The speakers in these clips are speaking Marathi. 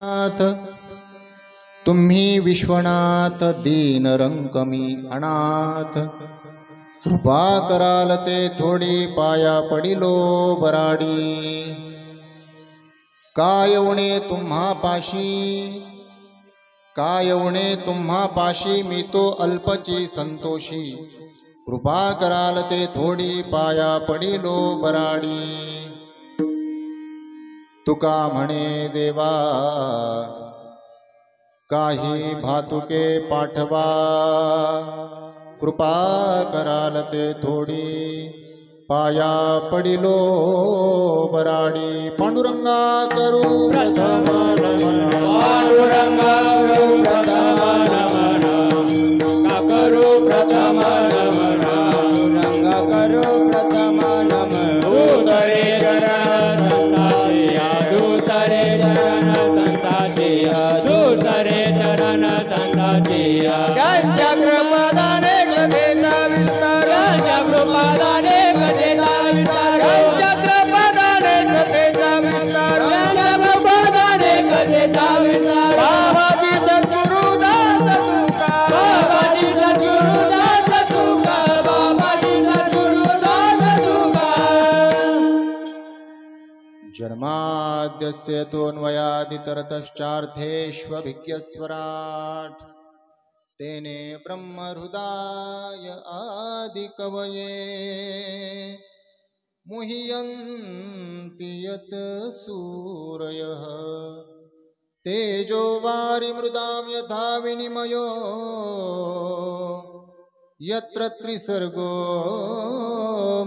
नाथ तुम्ही विश्वनाथ दीन रंकमी अनाथ कृपा कराल ते थोडी पाया पडिलो बराडी काय उणे तुम्हा पाशी मी तो अल्पची संतोषी कृपा कराल ते थोडी पाया पडिलो बराडी तुका म्हणे देवा काही भातुके पाठवा कृपा कराल ते थोडी पाया पडिलो बराडी पांडुरंगा करू प्रथम नमन पांडुरंगा करू प्रथम नमन करू प्रथम नमन रंग करू प्रथम नमन दूसरे चरण संताचिया दूसरे चरण संताचिया दूसरे चरण संताचिया त्यांच्या कृपादाने कथेचा विस्तार त्यांच्या कृपादाने कथेचा विस्तार त्यांच्या कृपादाने कथेचा विस्तार त्यांच्या कृपादाने कथेचा विस्तार बाबाजी सद्गुरुदास तुका बाबाजी सद्गुरुदास तुका बाबाजी सद्गुरुदास तुका जन्माद्यस्य तोऽन्वयादितरतश्चार्थेष्वभिज्ञस्वराट् तेने ब्रह्महृदाय आदिकवये मुह्यन्ति यत् सूरयः तेजो वारिमृदां यथा विनिमयो यत्र त्रिसर्गो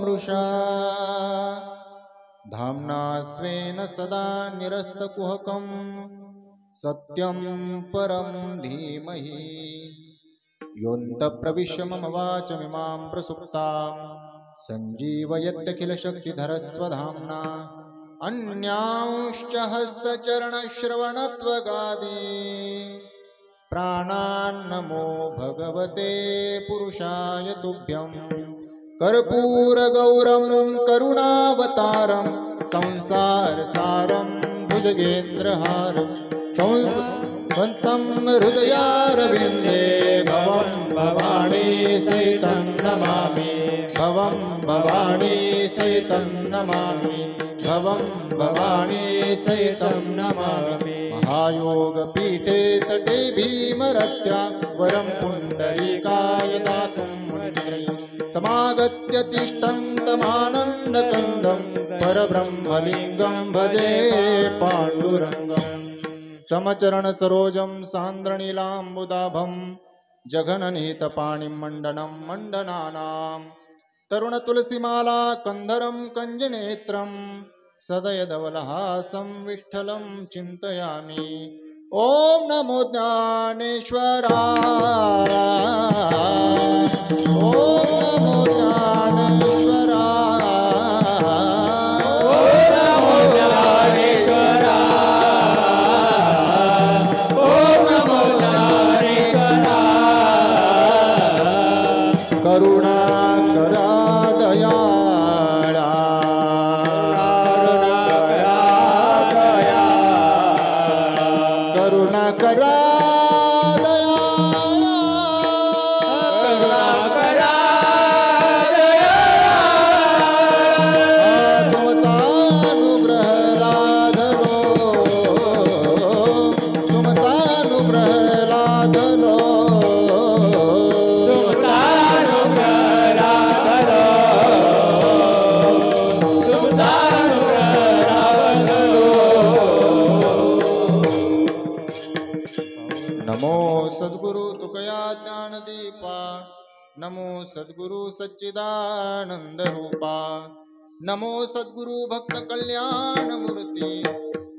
मृषा धाम्ना स्वेन सदा निरस्तकुहकं सत्यं परं धीमहि योऽन्तःप्रविश्य मम वाचमिमां प्रसुप्तां सञ्जीवयत्यखिलशक्तिधरस्वधाम्ना अन्यांश्च हस्तचरणश्रवणत्वगादि प्राणान्नमो भगवते पुरुषाय तुभ्यं कर्पूरगौरं करुणावतारं संसारसारं भुजगेन्द्रहारं संस्वन्तं हृदयारविन्दे भवं भवानी सहितं नमामि भवं भवानी सहितं नमामि भवं भवानी सहितं नमामि महायोगपीठे तटे भीमरत्या वरं पुण्डरीकाय दातुं मुनित्रयं समागत्य तिष्ठन्तमानन्दकन्दं परब्रह्मलिङ्गं भजे पाण्डुरङ्गम् समचरणसरोजं सान्द्रनीलाम्बुदाभं जघननिहितपाणिं मण्डनं मण्डनानां तरुणतुलसीमाला कन्धरं कञ्जनेत्रं सदयधवलहासं विठ्ठलं चिन्तयामि ॐ नमो ज्ञानेश्वराय ॐ नमो ज्ञानेश्वराय करुणा करा दयाळा करुणा करा दयाळा तुमचा अनुग्रह लाधलो तुमचा अनुग्रह लाधलो नमो सद्गुरु तुकया ज्ञानदीपा नमो सद्गुरु सच्चिदानंद रूपा नमो सद्गुरु भक्त कल्याण मूर्ती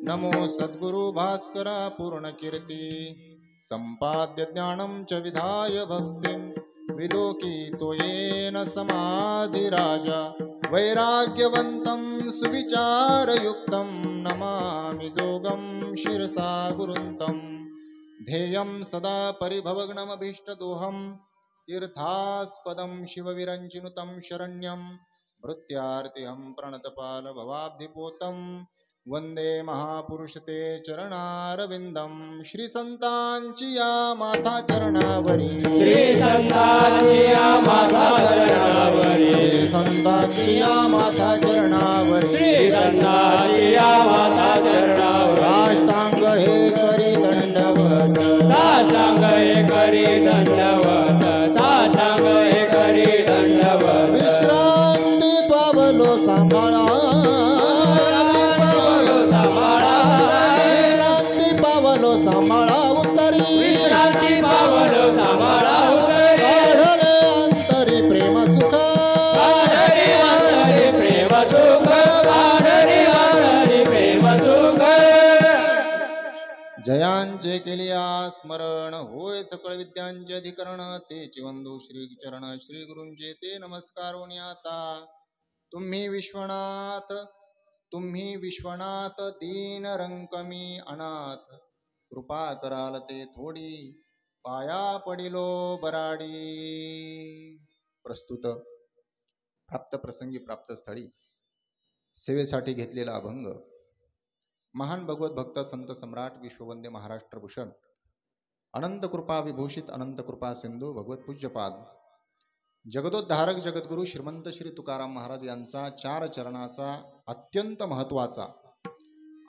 नमो सद्गुरु भास्करा पूर्ण कीर्ती संपाद्य ज्ञानं च विधाय भक्तिं विलोकितो येन समाधिराजा वैराग्यवन्तं सुविचारयुक्तं नमामि जोगं शिरसा गुरुन्तं ध्येयं सदा परिभवग्नमभीष्टदोहं तीर्थास्पदं शिवविरञ्चिनुतं शरण्यं भृत्यार्तिहं प्रणतपालभवाब्धिपोतं वंदे महापुरुष ते चरणारविंदम श्री संतांची या माथा चरणावरी श्री संतांची या माथा चरणावरी श्री संतांची या माथा चरणावरी श्री संतांची या माथा चरणावरी साष्टांग हे करी दंडवत साष्टांग हे करी दंडवत साष्टांग हे करी दंडवत विश्रांती पावलो सांभाळा विश्रांती पावलो सांभाळा उत्तरी विश्रांती पावलो सांभाळा उतरी काढले अंतरी प्रेम सुख पाढरी अंतरी प्रेम सुख पाढरी अंतरी प्रेम सुख जयांचे केलिया स्मरण होय सकळ विद्यांचे अधिकरण ते चिवंदू श्री चरण श्री गुरूंचे ते नमस्कार होणी आता तुम्ही विश्वनाथ दीन रंकमी अनाथ कृपा कराल ते थोडी पाया पडिलो बराडी. प्रस्तुत प्राप्त प्रसंगी प्राप्त स्थळी सेवेसाठी घेतलेला अभंग महान भगवत भक्त संत सम्राट विश्ववंद्य महाराष्ट्र भूषण अनंत कृपा विभूषित अनंत कृपा सिंधू भगवत पूज्यपाद जगदोद्धारक जगद्गुरु श्रीमंत श्री तुकाराम महाराज यांचा 4 चरणाचा अत्यंत महत्त्वाचा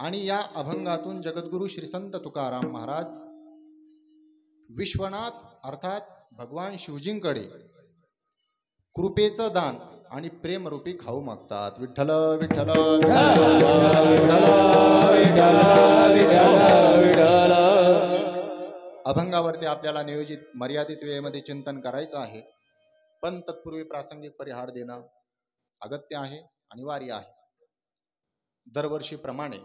आणि या अभंगातून जगद्गुरु श्री संत तुकाराम महाराज विश्वनाथ अर्थात भगवान शिवजींकडे कृपेचं दान आणि प्रेमरूपी खाऊ मागतात. विठ्ठल विठ्ठल अभंगावरती आपल्याला नियोजित मर्यादित वेळेमध्ये चिंतन करायचं आहे, पण तत्पूर्वी प्रासंगिक परिहार देणं अगत्य आहे, अनिवार्य आहे. दरवर्षीप्रमाणे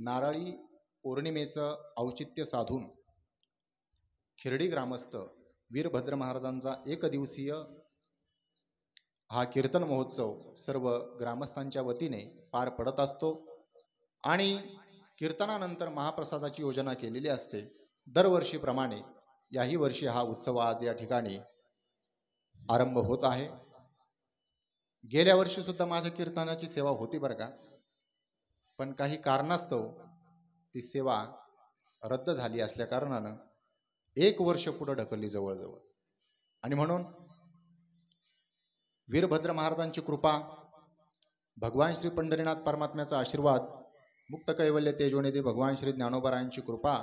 नारळी पौर्णिमेचं औचित्य साधून खिरडी ग्रामस्थ वीरभद्र महाराजांचा 1 दिवसीय हा कीर्तन महोत्सव सर्व ग्रामस्थांच्या वतीने पार पडत असतो आणि कीर्तनानंतर महाप्रसादाची योजना केलेली असते. दरवर्षीप्रमाणे याही वर्षी हा उत्सव आज या ठिकाणी आरंभ होत आहे. गेल्या वर्षी सुद्धा माझ्या कीर्तनाची सेवा होती बरं का, पण काही कारणास्तव ती सेवा रद्द झाली असल्या कारणानं 1 वर्ष पुढे ढकलली जवळजवळ. आणि म्हणून वीरभद्र महाराजांची कृपा, भगवान श्री पंढरीनाथ परमात्म्याचा आशीर्वाद, मुक्त कैवल्य तेजोनिधी भगवान श्री ज्ञानोबरायांची कृपा,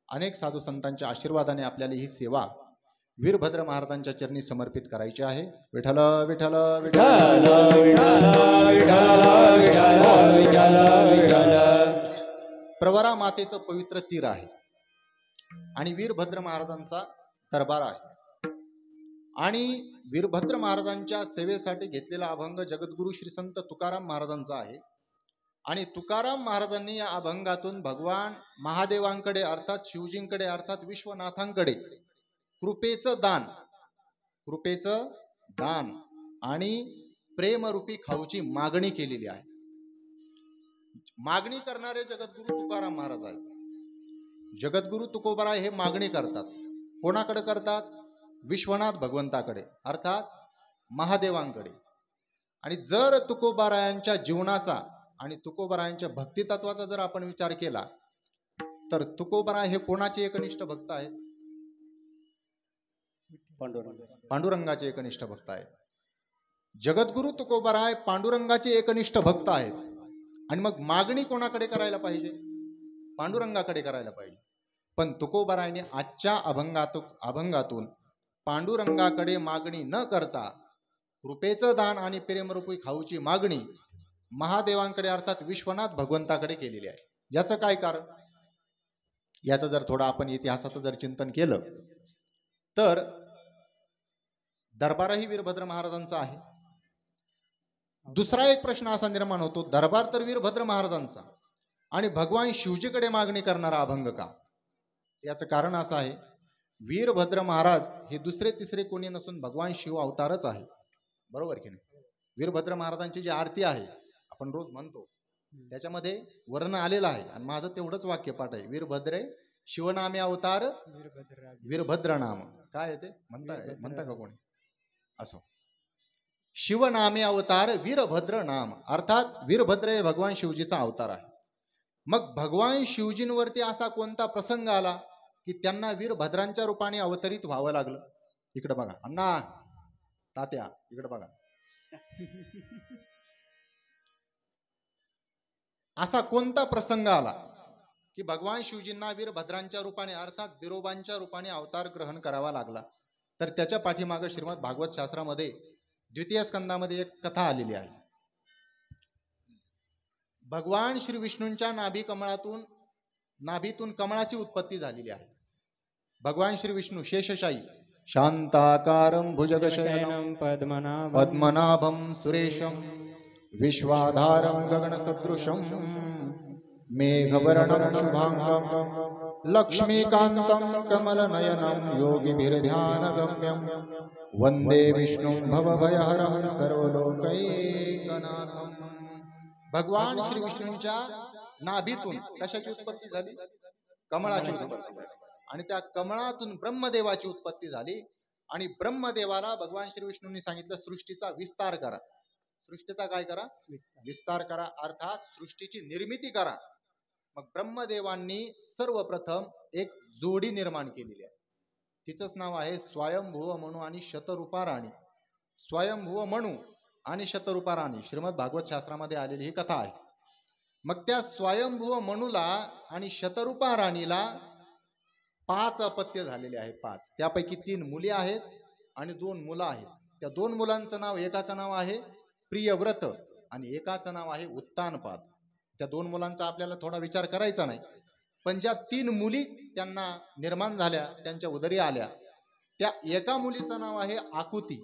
अनेक साधू संतांच्या आशीर्वादाने आपल्याला ही सेवा वीरभद्र महाराजांच्या चरणी समर्पित करायची आहे. विठ्ठल विठ्ठल विठ्ठल प्रवरा मातेचं पवित्र तीर आहे आणि वीरभद्र महाराजांचा दरबार आहे. आणि वीरभद्र महाराजांच्या सेवेसाठी घेतलेला अभंग जगद्गुरु श्री संत तुकाराम महाराजांचा आहे. आणि तुकाराम महाराजांनी या अभंगातून भगवान महादेवांकडे अर्थात शिवजींकडे अर्थात विश्वनाथांकडे कृपेचं दान आणि प्रेमरूपी खाऊची मागणी केलेली आहे. मागणी करणारे जगद्गुरु तुकाराम महाराज आहेत. जगद्गुरु तुकोबाराय हे मागणी करतात. कोणाकडे करतात? विश्वनाथ भगवंताकडे अर्थात महादेवांकडे. आणि जर तुकोबारायांच्या जीवनाचा आणि तुकोबारायांच्या भक्तितत्वाचा जर आपण विचार केला तर तुकोबाराय हे कोणाचे एकनिष्ठ भक्त आहेत? पांडुरंगाचे एकनिष्ठ भक्त आहेत. जगद्गुरु तुकोबाराय पांडुरंगाचे एकनिष्ठ भक्त आहेत. आणि मग मागणी कोणाकडे करायला पाहिजे? पांडुरंगाकडे करायला पाहिजे. पण तुकोबारायने आजच्या अभंगातून पांडुरंगाकडे मागणी न करता कृपेचं दान आणि प्रेमरूपी खाऊची मागणी महादेवांकडे अर्थात विश्वनाथ भगवंताकडे केलेली आहे. याचं काय कारण? याचं जर थोडं आपण इतिहासाचं जर चिंतन केलं तर दरबारही वीरभद्र महाराजांचा आहे. दुसरा एक प्रश्न असा निर्माण होतो, दरबार तर वीरभद्र महाराजांचा आणि भगवान शिवजीकडे मागणी करणारा अभंग का? याचं कारण असं आहे, वीरभद्र महाराज हे दुसरे तिसरे कोणी नसून भगवान शिव अवतारच आहे. बरोबर की नाही? वीरभद्र महाराजांची जी आरती आहे आपण रोज म्हणतो त्याच्यामध्ये वर्ण आलेलं आहे आणि माझं तेवढंच वाक्यपाठ आहे, वीरभद्रे शिवनामे अवतार वीरभद्र नाम. काय आहे ते म्हणता का कोणी? असो. शिवनामे अवतार वीरभद्र नाम, अर्थात वीरभद्र हे भगवान शिवजीचा अवतार आहे. मग भगवान शिवजींवरती असा कोणता प्रसंग आला की त्यांना वीरभद्रांच्या रूपाने अवतरित व्हावं लागलं? इकडे बघा अण्णा, तात्या इकडे बघा. असा कोणता प्रसंग आला की भगवान शिवजींना वीरभद्रांच्या रूपाने अर्थात बिरोबांच्या रूपाने अवतार ग्रहण करावा लागला? तर त्याच्या पाठीमागे श्रीमद भागवत शास्त्रामध्ये द्वितीय स्कंदामध्ये एक कथा आलेली आहे. भगवान श्री विष्णूंच्या नाभीतून कमळाची उत्पत्ती झालेली आहे. भगवान श्री विष्णू शेषशायी शांताकारं भुजगशयनं पद्मनाभं सुरेशं विश्वाधारं गगनसदृशं मेघवर्णं शुभांगं लक्ष्मीकान्तं कमलनयनं योगिभिर्ध्यानगम्यं वंदे विष्णुं भवभयहरं सर्वलोकैकनाथं. भगवान श्री विष्णूंच्या नाभीतून कशाची उत्पत्ती झाली? कमळाची उत्पत्ती झाली. आणि त्या कमळातून ब्रह्मदेवाची उत्पत्ती झाली. आणि ब्रह्मदेवाला भगवान श्री विष्णूंनी सांगितलं सृष्टीचा विस्तार करा. सृष्टीचा काय करा? विस्तार करा, अर्थात सृष्टीची निर्मिती करा. मग ब्रह्मदेवांनी सर्वप्रथम एक जोडी निर्माण केलेली आहे. तिचंच नाव आहे स्वयंभुव मनू आणि शतरूपा राणी. स्वयंभुव मनू आणि शतरूपा राणी श्रीमद भागवत शास्त्रामध्ये आलेली ही कथा आहे. मग त्या स्वयंभुव मनूला आणि शतरूपा राणीला 5 अपत्य झालेले आहे. 5 त्यापैकी 3 मुली आहेत आणि 2 मुलं आहेत. त्या 2 मुलांचं नाव, एकाचं नाव आहे प्रियव्रत आणि एकाचं नाव आहे उत्तानपाद. त्या 2 मुलांचा आपल्याला थोडा विचार करायचा नाही, पण ज्या 3 मुली त्यांना निर्माण झाल्या, त्यांच्या उदरी आल्या, त्या एका मुलीचं नाव आहे आकुती,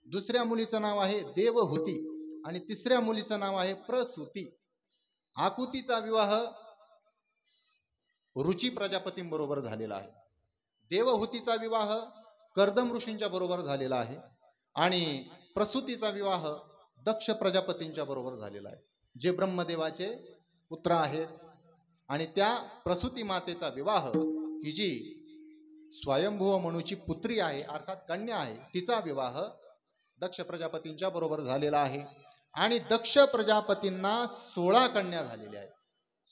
दुसऱ्या मुलीचं नाव आहे देवहूती आणि तिसऱ्या मुलीचं नाव आहे प्रसूती. आकुतीचा विवाह रुची प्रजापतींबरोबर झालेला आहे. देवहूतीचा विवाह कर्दम ऋषींच्या बरोबर झालेला आहे आणि प्रसूतीचा विवाह दक्ष प्रजापतींच्या बरोबर झालेला आहे, जे ब्रह्मदेवाचे पुत्र आहेत. आणि त्या प्रसूती मातेचा विवाह की जी स्वयंभुव मनूची पुत्री आहे अर्थात कन्या आहे, तिचा विवाह दक्ष प्रजापतींच्या बरोबर झालेला आहे. आणि दक्ष प्रजापतींना 16 कन्या झालेल्या आहेत.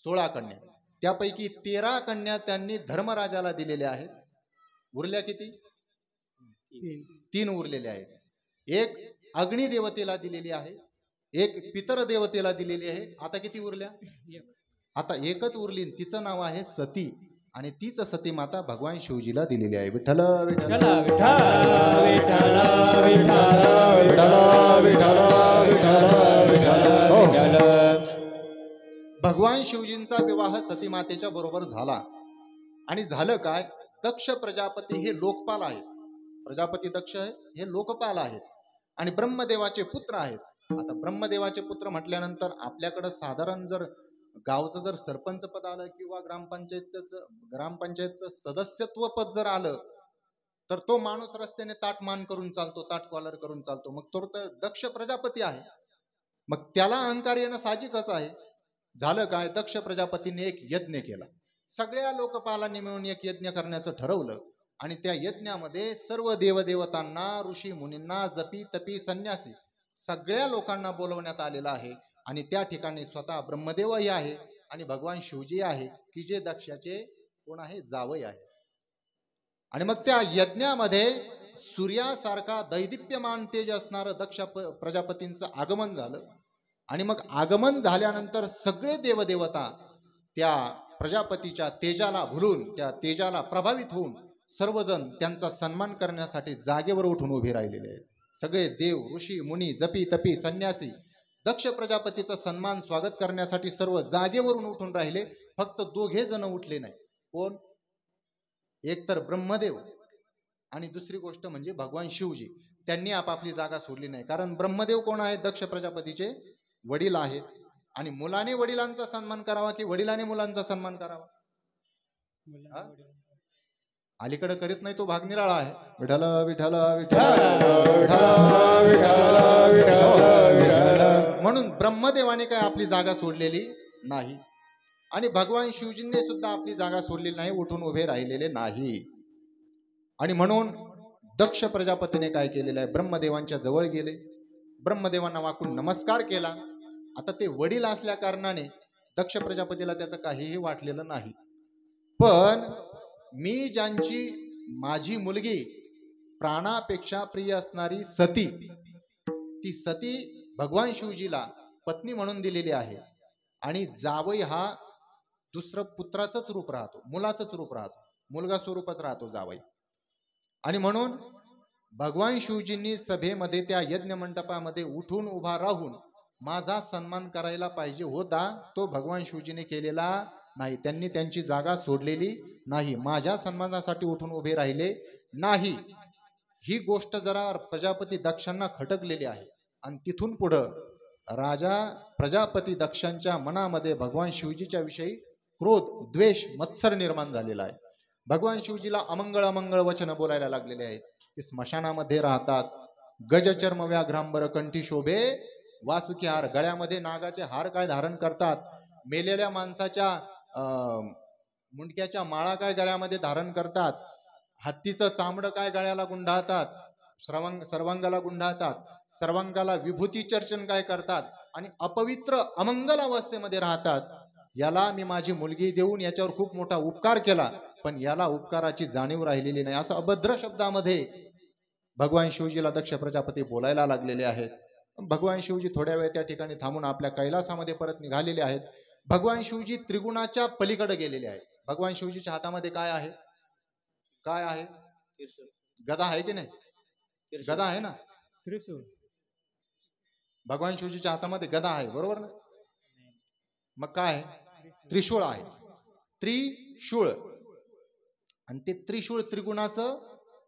16 कन्या, त्यापैकी 13 कन्या त्यांनी धर्मराजाला दिलेल्या आहेत. उरल्या किती? 3 उरलेल्या आहेत. एक अग्निदेवतेला दिलेली आहे, एक पितर देवतेला दिलेली आहे. आता किती उरल्या? आता एकच उरली, तिचं नाव आहे सती आणि तीच सती माता भगवान शिवजीला दिलेली आहे. विठ्ठल विठ्ठल भगवान शिवजींचा विवाह सती मातेच्या बरोबर झाला. आणि झालं काय? दक्ष प्रजापती हे लोकपाल आहेत. प्रजापती दक्ष हे लोकपाल आहेत आणि ब्रह्मदेवाचे पुत्र आहेत. आता ब्रह्मदेवाचे पुत्र म्हटल्यानंतर आपल्याकडे साधारण जर गावचं जर सरपंच पद आलं किंवा ग्रामपंचायतचं सदस्यत्व पद जर आलं तर तो माणूस रस्त्याने ताट मान करून चालतो, ताट कॉलर करून चालतो. मग तो तर दक्ष प्रजापती आहे, मग त्याला अहंकार येणं साहजिकच आहे. झालं काय? दक्ष प्रजापतीने एक यज्ञ केला. सगळ्या लोकपालांनी मिळून एक यज्ञ करण्याचं ठरवलं आणि त्या यज्ञामध्ये सर्व देवदेवतांना, ऋषी मुनींना, जपी तपी संन्यासी सगळ्या लोकांना बोलवण्यात आलेलं आहे. आणि त्या ठिकाणी स्वतः ब्रह्मदेवही आहे आणि भगवान शिवजी आहे की जे दक्षाचे कोण आहे? जावई आहे. आणि मग त्या यज्ञामध्ये सूर्यासारखा दैदिप्यमान तेज असणारं दक्ष प्रजापतींचं आगमन झालं. आणि मग आगमन झाल्यानंतर सगळे देवदेवता त्या प्रजापतीच्या तेजाला भुलून, त्या तेजाला प्रभावित होऊन सर्वजण त्यांचा सन्मान करण्यासाठी जागेवर उठून उभे राहिलेले आहेत. सगळे देव, ऋषी मुनी, जपी तपी संन्यासी दक्ष प्रजापतीचा सन्मान स्वागत करण्यासाठी सर्व जागेवरून उठून राहिले. फक्त 2 जण उठले नाही. कोण? एक तर ब्रह्मदेव आणि दुसरी गोष्ट म्हणजे भगवान शिवजी. त्यांनी आपापली जागा सोडली नाही. कारण ब्रह्मदेव कोण आहेत? दक्ष प्रजापतीचे वडील आहेत. आणि मुलाने वडिलांचा सन्मान करावा की वडिलाने मुलांचा सन्मान करावा? अलीकडे करीत नाही तो भाग निराळा आहे. विठ्ठल विठ्ठल विठ्ठल म्हणून ब्रह्मदेवाने काय आपली जागा सोडलेली नाही आणि भगवान शिवजींनी सुद्धा आपली जागा सोडलेली नाही, उठून उभे राहिलेले नाही. आणि म्हणून दक्ष प्रजापतीने काय केलेलं आहे? ब्रह्मदेवांच्या जवळ गेले. ब्रह्मदेवांना वाकून नमस्कार केला. आता ते वडील असल्या कारणाने दक्ष प्रजापतीला त्याचं काहीही वाटलेलं नाही. पण मी ज्यांची माझी मुलगी प्राणापेक्षा प्रिय असणारी सती, ती सती भगवान शिवजीला पत्नी म्हणून दिलेली आहे आणि जावई हा दुसरं पुत्राचंच रूप राहतो, मुलाचंच रूप राहतो, मुलगा स्वरूपच राहतो जावई. आणि म्हणून भगवान शिवजींनी सभेमध्ये त्या यज्ञ मंडपामध्ये उठून उभा राहून माझा सन्मान करायला पाहिजे होता, तो भगवान शिवजीने केलेला नाही. त्यांनी त्यांची जागा सोडलेली नाही, माझ्या सन्मानासाठी उठून उभे राहिले नाही. ही गोष्ट जरा प्रजापती दक्षांना खटकलेली आहे. आणि तिथून पुढं राजा प्रजापती दक्षांच्या मनामध्ये भगवान शिवजीच्या विषयी क्रोध, द्वेष, मत्सर निर्माण झालेला आहे. भगवान शिवजीला अमंगळ वचन बोलायला लागलेले आहेत की स्मशानामध्ये राहतात, गजचर्म व्याघ्रांबर कंठी शोभे वासुकी हार, गळ्यामध्ये नागाचे हार काय धारण करतात, मेलेल्या माणसाच्या मुंडक्याच्या माळा काय गळ्यामध्ये धारण करतात, हत्तीचं चामडं काय गळ्याला गुंडाळतात, सर्वांगाला गुंडाळतात, सर्वांगाला विभूती चर्चन काय करतात आणि अपवित्र अमंगल अवस्थेमध्ये राहतात. याला मी माझी मुलगी देऊन याच्यावर खूप मोठा उपकार केला, पण याला उपकाराची जाणीव राहिलेली नाही, असं अभद्र शब्दामध्ये भगवान शिवजीला दक्ष प्रजापती बोलायला लागलेले आहेत. भगवान शिवजी थोड्या वेळ त्या ठिकाणी थांबून आपल्या कैलासामध्ये परत निघालेले आहेत. भगवान शिवजी त्रिगुणाच्या पलीकडे गेलेले आहेत. भगवान शिवजीच्या हातामध्ये काय आहे? काय आहे? गदा आहे की नाही? गदा आहे ना? त्रिशूळ. भगवान शिवजीच्या हातामध्ये गदा आहे, बरोबर ना? मग काय आहे? त्रिशूळ आहे. त्रिशूळ. आणि ते त्रिशूळ त्रिगुणाचं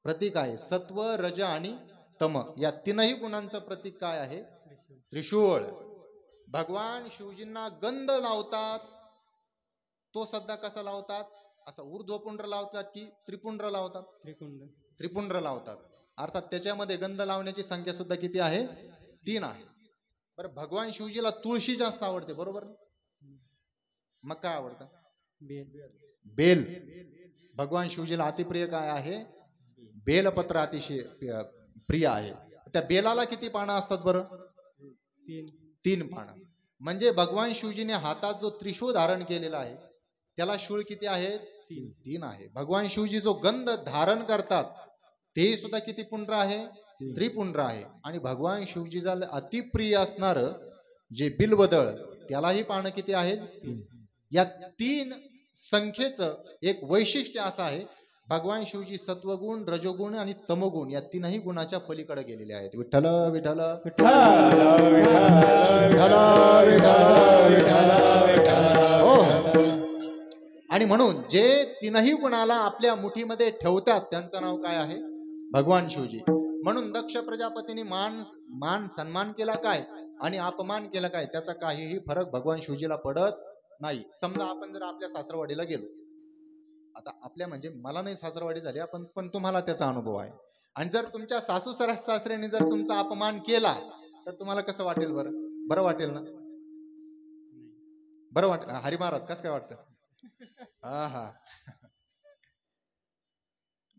प्रतीक आहे. सत्व, रज आणि तम या तीनही गुणांचं प्रतीक काय आहे? त्रिशूळ. भगवान शिवजींना गंध लावतात, तो सध्या कसा लावतात? असं ऊर्ध्वपुंड्र लावतात की त्रिपुंड्र लावतात? त्रिपुंड्र लावतात. अर्थात त्याच्यामध्ये गंध लावण्याची संख्या सुद्धा किती आहे? 3 आहे. बरं, भगवान शिवजीला तुळशी जास्त आवडते, बरोबर? मग काय आवडतं? बेल. भगवान शिवजीला अतिप्रिय काय आहे? बेलपत्र अतिशय प्रिय आहे. त्या बेलाला किती पानं असतात बरं? 3 पानं. म्हणजे भगवान शिवजीने हातात जो त्रिशूळ धारण केलेला आहे त्याला शूळ किती आहेत? 3 आहे. भगवान शिवजी जो गंध धारण करतात ते सुद्धा किती पुंड्र आहे? त्रिपुंड्र आहे. आणि भगवान शिवजीला अतिप्रिय असणार जे बिल्वदळ त्यालाही पानं किती आहेत? 3. या 3 संख्येचं एक वैशिष्ट्य असं आहे, भगवान शिवजी सत्वगुण, रजोगुण आणि तमोगुण या 3ही गुणाच्या पलीकडे गेलेले आहेत. विठ्ठल विठ्ठल आणि म्हणून जे 3ही गुणाला आपल्या मुठीमध्ये ठेवतात त्यांचं नाव काय आहे? भगवान शिवजी. म्हणून दक्ष प्रजापतीने मान सन्मान केला काय आणि अपमान केला काय त्याचा काहीही फरक भगवान शिवजीला पडत नाही. समजा आपण जर आपल्या सासरवाडीला गेलो, आता आपल्या म्हणजे मला नाही सासरवाडी झाली, पण तुम्हाला त्याचा अनुभव आहे, आणि जर तुमच्या सासू सासऱ्याने जर तुमचा अपमान केला तर तुम्हाला कसं वाटेल बरं? बरं वाटेल ना? बरं वाटेल. हरी महाराज कसं काय वाटतं? हा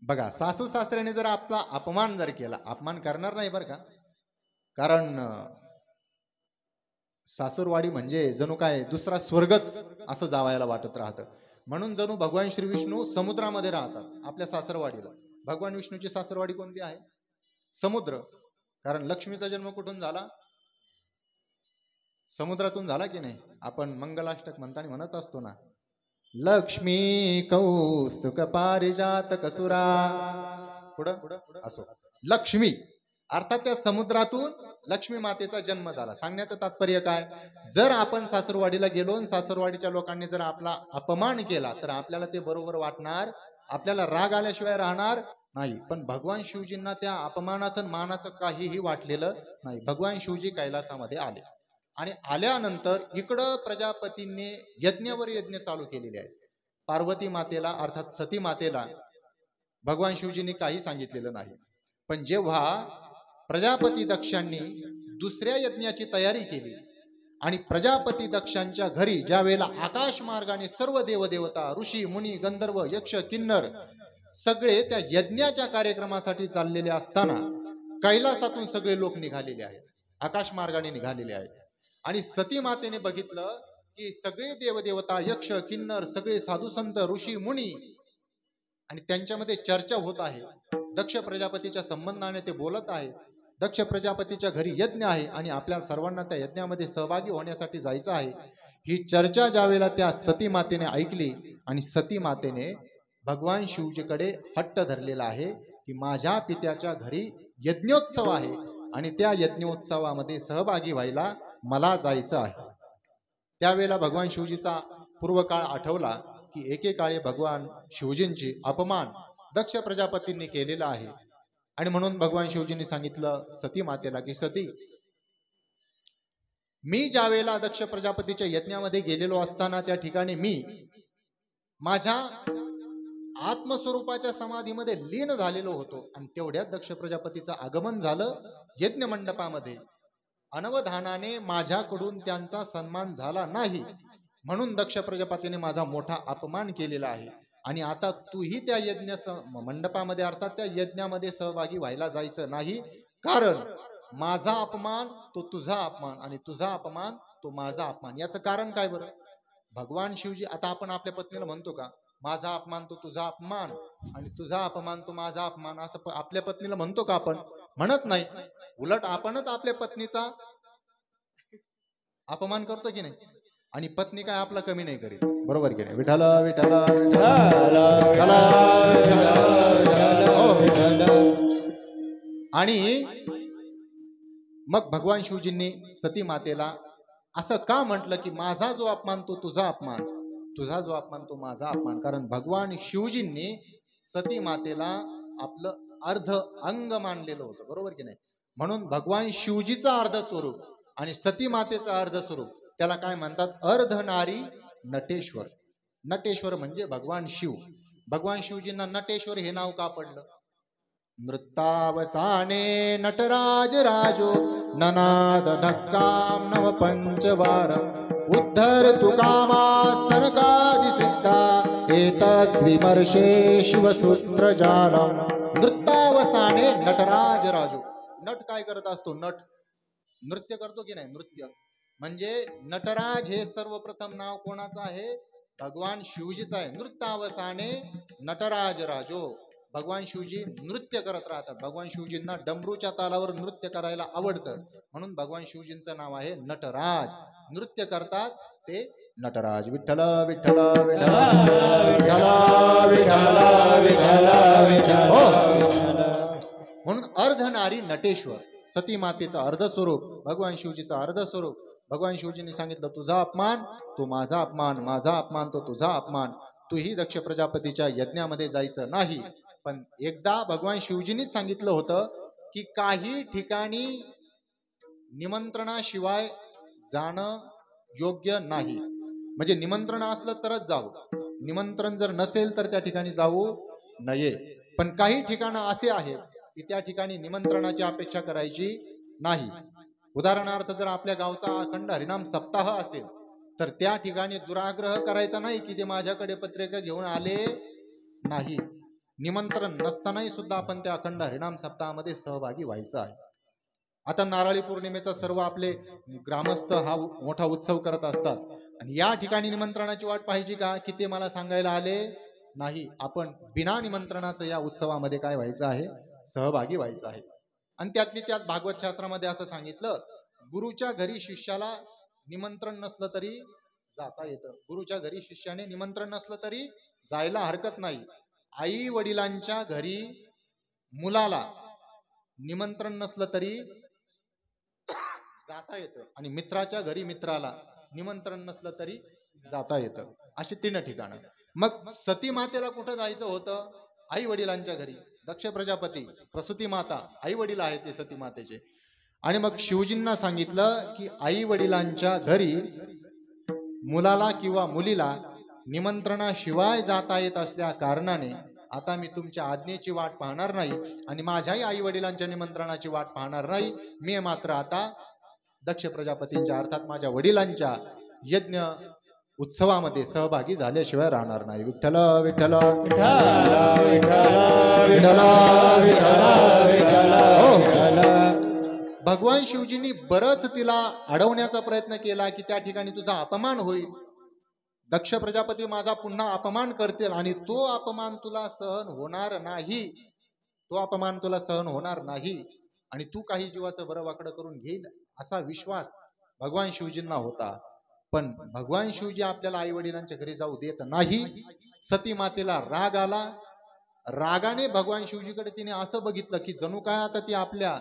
बघा, सासू सासऱ्याने जर आपला अपमान जर केला, अपमान करणार नाही बरं का, कारण सासूरवाडी म्हणजे जणू काय दुसरा स्वर्गच असं जावायला वाटत राहतं. म्हणून जणू भगवान श्री विष्णू समुद्रामध्ये राहतात आपल्या सासरवाडीला. भगवान विष्णूची सासरवाडी कोणती आहे? समुद्र. कारण लक्ष्मीचा जन्म कुठून झाला? समुद्रातून झाला की नाही? आपण मंगलाष्टक म्हणताना म्हणत असतो ना, लक्ष्मी कौस्तुक पारिजात कसुरा. पुढं असो. लक्ष्मी अर्थात त्या समुद्रातून लक्ष्मी मातेचा जन्म झाला. सांगण्याचं तात्पर्य काय? जर आपण सासरवाडीला गेलो आणि सासरवाडीच्या लोकांनी जर आपला अपमान केला तर आपल्याला ते बरोबर वाटणार, आपल्याला राग आल्याशिवाय राहणार नाही. पण भगवान शिवजींना त्या अपमानाचं मानाचं काहीही वाटलेलं नाही. भगवान शिवजी कैलासामध्ये आले आणि आल्यानंतर इकडं प्रजापतींनी यज्ञावर यज्ञ चालू केलेले आहेत. पार्वती मातेला अर्थात सती मातेला भगवान शिवजींनी काही सांगितलेलं नाही. पण जेव्हा प्रजापती दक्षांनी दुसऱ्या यज्ञाची तयारी केली आणि प्रजापती दक्षांच्या घरी ज्या वेळेला आकाश मार्गाने सर्व देवदेवता, ऋषी, मुनी, गंधर्व, यक्ष, किन्नर सगळे त्या यज्ञाच्या कार्यक्रमासाठी चाललेले असताना कैलासातून सगळे लोक निघालेले आहेत आकाश मार्गाने निघालेले आहेत. आणि सती मातेने बघितलं की सगळे देवदेवता, यक्ष, किन्नर, सगळे साधू संत, ऋषी मुनी आणि त्यांच्यामध्ये चर्चा होत आहे. दक्ष प्रजापतीच्या संबंधाने ते बोलत आहेत. दक्ष प्रजापतीच्या घरी यज्ञ आहे आणि आपल्या सर्वांना त्या यज्ञामध्ये सहभागी होण्यासाठी जायचं आहे. ही चर्चा ज्यावेळेला त्या सती मातेने ऐकली आणि सती मातेने भगवान शिवजीकडे हट्ट धरलेला आहे की माझ्या पित्याच्या घरी यज्ञोत्सव आहे आणि त्या यज्ञोत्सवामध्ये सहभागी व्हायला मला जायचं आहे. त्यावेळेला भगवान शिवजीचा पूर्वकाळ आठवला की एकेकाळी भगवान शिवजींची अपमान दक्ष प्रजापतींनी केलेला आहे. आणि म्हणून भगवान शिवजींनी सांगितलं सती मातेला की सती, मी ज्या वेळेला दक्ष प्रजापतीच्या यज्ञामध्ये गेलेलो असताना त्या ठिकाणी मी माझ्या आत्मस्वरूपाच्या समाधीमध्ये लीन झालेलो होतो आणि तेवढ्यात दक्ष प्रजापतीचं आगमन झालं यज्ञ मंडपामध्ये. अनवधानाने माझ्याकडून त्यांचा सन्मान झाला नाही म्हणून दक्ष प्रजापतीने माझा मोठा अपमान केलेला आहे. आणि आता तूही त्या यज्ञ मंडपामध्ये अर्थात त्या यज्ञामध्ये सहभागी व्हायला जायचं नाही, कारण माझा अपमान तो तुझा अपमान आणि तुझा अपमान तो माझा अपमान. याचं कारण काय बरं? भगवान शिवजी, आता आपण आपल्या पत्नीला म्हणतो का माझा अपमान तो तुझा अपमान आणि तुझा अपमान तो माझा अपमान, असं आपल्या पत्नीला म्हणतो का आपण? म्हणत नाही. उलट आपणच आपल्या पत्नीचा अपमान करतो की नाही, आणि पत्नी काय आपला कमी नाही करीत, बरोबर की नाही? विठ्ठल विठ्ठल आणि मग भगवान शिवजींनी सती मातेला असं का म्हटलं की माझा जो अपमान तो तुझा अपमान, तुझा जो अपमान तो माझा अपमान? कारण भगवान शिवजींनी सती मातेला आपलं अर्ध अंग मानलेलं होतं, बरोबर की नाही? म्हणून भगवान शिवजीचा अर्ध स्वरूप आणि सती मातेचं अर्ध स्वरूप त्याला काय म्हणतात? अर्धनारी नटेश्वर. नटेश्वर म्हणजे भगवान शिव. भगवान शिवजींना नटेश्वर हे नाव का पडलं? नृत्तावसाने नटराज राजो ननाद ढक्काम नव पंचवारम उद्धर तुकामा सनकादि सिद्धा एतद्विमर्शे शिवसूत्र जालम. नृत्तावसाने नटराज राजो. नट काय करत असतो? नट नृत्य करतो की नाही? नृत्य म्हणजे नटराज हे सर्वप्रथम नाव कोणाचं आहे? भगवान शिवजीचं आहे. नृत्तावसाने नटराज राजो. भगवान शिवजी नृत्य करत राहतात. भगवान शिवजींना डमरूच्या तालावर नृत्य करायला आवडतं म्हणून भगवान शिवजींचं नाव आहे नटराज. नृत्य करतात ते नटराज. विठ्ठल विठ्ठल म्हणून अर्धनारी नटेश्वर. सती मातेचा अर्ध स्वरूप, भगवान शिवजीचा अर्ध स्वरूप. भगवान शिवजींनी सांगितलं तुझा अपमान तो माझा अपमान, माझा अपमान तो तुझा अपमान. तूही दक्ष प्रजापतीच्या यज्ञामध्ये जायचं नाही. पण एकदा भगवान शिवजींनीच सांगितलं होतं की काही ठिकाणी निमंत्रणाशिवाय जाणं योग्य नाही. म्हणजे निमंत्रण असलं तरच जावं, निमंत्रण जर नसेल तर त्या ठिकाणी जाऊ नये. पण काही ठिकाणं असे आहेत की त्या ठिकाणी निमंत्रणाची अपेक्षा करायची नाही. उदाहरणार्थ जर आपल्या गावचा अखंड हरिनाम सप्ताह असेल तर त्या ठिकाणी दुराग्रह करायचा नाही की ते माझ्याकडे पत्रिका घेऊन आले नाही. निमंत्रण नसतानाही सुद्धा आपण त्या अखंड हरिनाम सप्ताहामध्ये सहभागी व्हायचं आहे. आता नारळी पौर्णिमेचा सर्व आपले ग्रामस्थ हा मोठा उत्सव करत असतात आणि या ठिकाणी निमंत्रणाची वाट पाहिजे का की ते मला सांगायला आले नाही? आपण बिना निमंत्रणाचं या उत्सवामध्ये काय व्हायचं आहे? सहभागी व्हायचं आहे. आणि त्यातली त्यात भागवत शास्त्रामध्ये असं सांगितलं, गुरुच्या घरी शिष्याला निमंत्रण नसलं तरी जाता येतं. गुरुच्या घरी शिष्याने निमंत्रण नसलं तरी जायला हरकत नाही. आई वडिलांच्या घरी मुलाला निमंत्रण नसलं तरी जाता येतं आणि मित्राच्या घरी मित्राला निमंत्रण नसलं तरी जाता येतं. अशी 3 ठिकाणं. मग सती मातेला कुठं जायचं होतं? आई वडिलांच्या घरी. दक्ष प्रजापती, प्रसूती माता, आई वडील आहेत ते सती मातेचे. आणि मग शिवजींना सांगितलं की आई वडिलांच्या घरी मुलाला किंवा मुलीला निमंत्रणाशिवाय जाता येत असल्या कारणाने आता मी तुमच्या आज्ञेची वाट पाहणार नाही आणि माझ्याही आई वडिलांच्या निमंत्रणाची वाट पाहणार नाही. मी मात्र आता दक्ष प्रजापतींच्या अर्थात माझ्या वडिलांच्या यज्ञ उत्सवामध्ये सहभागी झाल्याशिवाय राहणार नाही. विठ्ठल विठ्ठल भगवान शिवजींनी बरंच तिला अडवण्याचा प्रयत्न केला की त्या ठिकाणी तुझा अपमान होईल, दक्ष प्रजापती माझा पुन्हा अपमान करतील आणि तो अपमान तुला सहन होणार नाही, तो अपमान तुला सहन होणार नाही आणि तू काही जीवाचं बरं वाकडं करून घेईल असा विश्वास भगवान शिवजींना होता. पण भगवान शिवजी आपल्याला आई वडिलांच्या घरी जाऊ देत नाही. सती मातेला राग आला. रागाने भगवान शिवजीकडे तिने असं बघितलं की जणू काय आता ती आपल्या